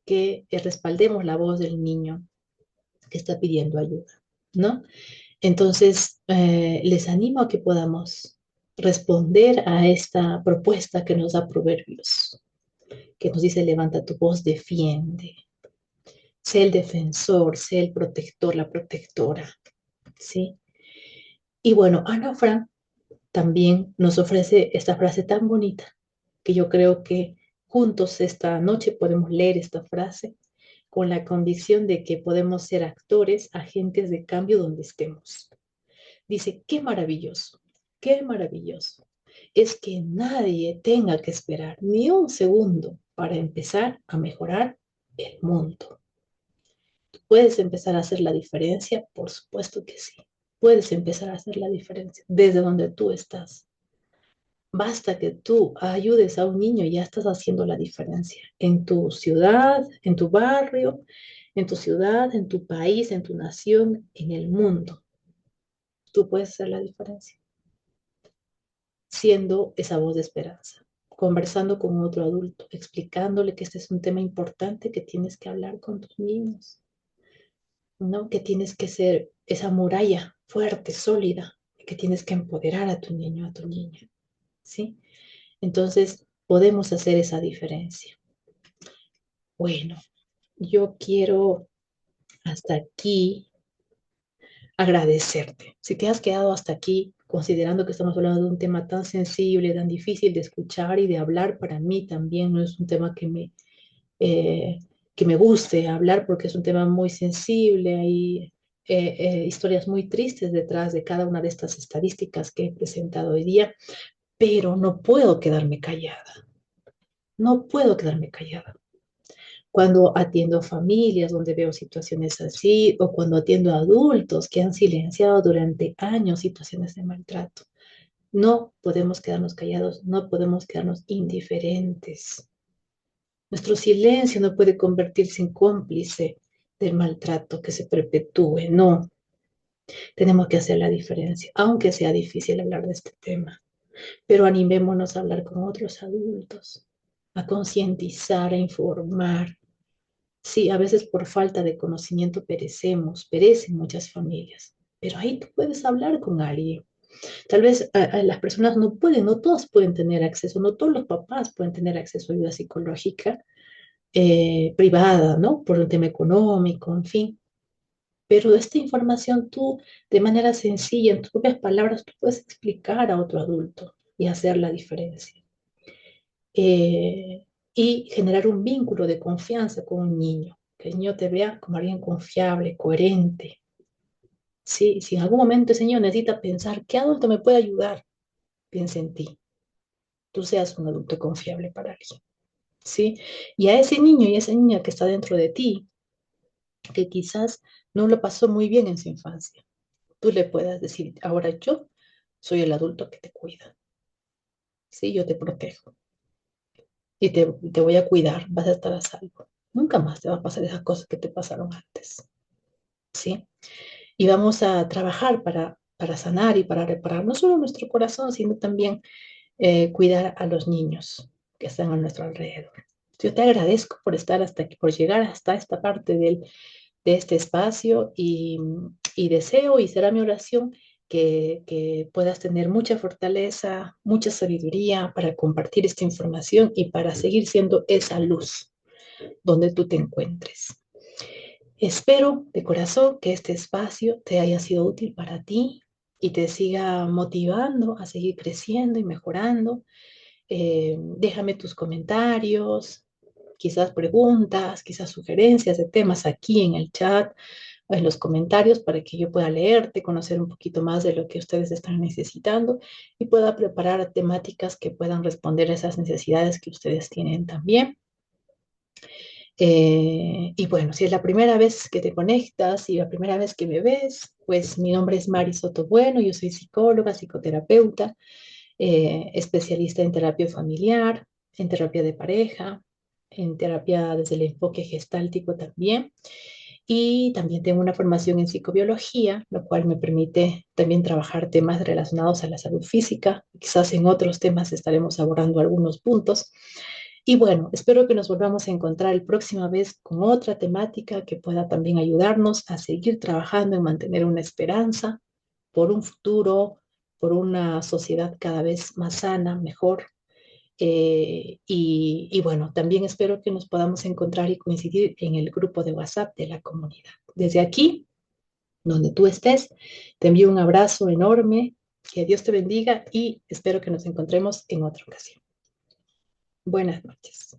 que respaldemos la voz del niño que está pidiendo ayuda, ¿no? Entonces, les animo a que podamos responder a esta propuesta que nos da Proverbios, que nos dice, levanta tu voz, defiende, sé el defensor, sé el protector, la protectora, ¿sí? Y bueno, Ana Frank también nos ofrece esta frase tan bonita que yo creo que juntos esta noche podemos leer esta frase con la convicción de que podemos ser actores, agentes de cambio donde estemos. Dice, qué maravilloso es que nadie tenga que esperar ni un segundo para empezar a mejorar el mundo. ¿Puedes empezar a hacer la diferencia? Por supuesto que sí. Puedes empezar a hacer la diferencia desde donde tú estás. Basta que tú ayudes a un niño y ya estás haciendo la diferencia en tu ciudad, en tu barrio, en tu ciudad, en tu país, en tu nación, en el mundo. Tú puedes hacer la diferencia siendo esa voz de esperanza, conversando con otro adulto, explicándole que este es un tema importante que tienes que hablar con tus niños, ¿no? Que tienes que ser esa muralla fuerte, sólida, que tienes que empoderar a tu niño, a tu niña, ¿sí? Entonces, podemos hacer esa diferencia. Bueno, yo quiero hasta aquí agradecerte. Si te has quedado hasta aquí, considerando que estamos hablando de un tema tan sensible, tan difícil de escuchar y de hablar, para mí también no es un tema eh, que me guste hablar porque es un tema muy sensible. Hay historias muy tristes detrás de cada una de estas estadísticas que he presentado hoy día, pero no puedo quedarme callada. No puedo quedarme callada. Cuando atiendo familias donde veo situaciones así o cuando atiendo a adultos que han silenciado durante años situaciones de maltrato. No podemos quedarnos callados, no podemos quedarnos indiferentes. Nuestro silencio no puede convertirse en cómplice del maltrato que se perpetúe, no. Tenemos que hacer la diferencia, aunque sea difícil hablar de este tema. Pero animémonos a hablar con otros adultos, a concientizar, a informar. Sí, a veces por falta de conocimiento perecen muchas familias, pero ahí tú puedes hablar con alguien. Tal vez las personas no pueden, no todos pueden tener acceso, no todos los papás pueden tener acceso a ayuda psicológica privada, ¿no? Por un tema económico, en fin. Pero esta información tú, de manera sencilla, en tus propias palabras, tú puedes explicar a otro adulto y hacer la diferencia. Y generar un vínculo de confianza con un niño, que el niño te vea como alguien confiable, coherente. ¿Sí? Si en algún momento ese niño necesita pensar, ¿qué adulto me puede ayudar? Piensa en ti. Tú seas un adulto confiable para alguien. ¿Sí? Y a ese niño y a esa niña que está dentro de ti, que quizás no lo pasó muy bien en su infancia, tú le puedas decir, ahora yo soy el adulto que te cuida. ¿Sí? Yo te protejo y te voy a cuidar, vas a estar a salvo. Nunca más te va a pasar esas cosas que te pasaron antes. ¿Sí? Y vamos a trabajar para sanar y para reparar no solo nuestro corazón, sino también cuidar a los niños que están a nuestro alrededor. Yo te agradezco por estar hasta aquí, por llegar hasta esta parte de este espacio y deseo y será mi oración que puedas tener mucha fortaleza, mucha sabiduría para compartir esta información y para seguir siendo esa luz donde tú te encuentres. Espero de corazón que este espacio te haya sido útil para ti y te siga motivando a seguir creciendo y mejorando. Déjame tus comentarios, quizás preguntas, quizás sugerencias de temas aquí en el chat en los comentarios para que yo pueda leerte, conocer un poquito más de lo que ustedes están necesitando y pueda preparar temáticas que puedan responder a esas necesidades que ustedes tienen también. Y bueno, si es la primera vez que te conectas y la primera vez que me ves, pues mi nombre es Mari Soto Bueno, yo soy psicóloga, psicoterapeuta, especialista en terapia familiar, en terapia de pareja, en terapia desde el enfoque gestáltico también. Y también tengo una formación en psicobiología, lo cual me permite también trabajar temas relacionados a la salud física. Quizás en otros temas estaremos abordando algunos puntos. Y bueno, espero que nos volvamos a encontrar la próxima vez con otra temática que pueda también ayudarnos a seguir trabajando en mantener una esperanza por un futuro, por una sociedad cada vez más sana, mejor. Y bueno, también espero que nos podamos encontrar y coincidir en el grupo de WhatsApp de la comunidad. Desde aquí, donde tú estés, te envío un abrazo enorme, que Dios te bendiga y espero que nos encontremos en otra ocasión. Buenas noches.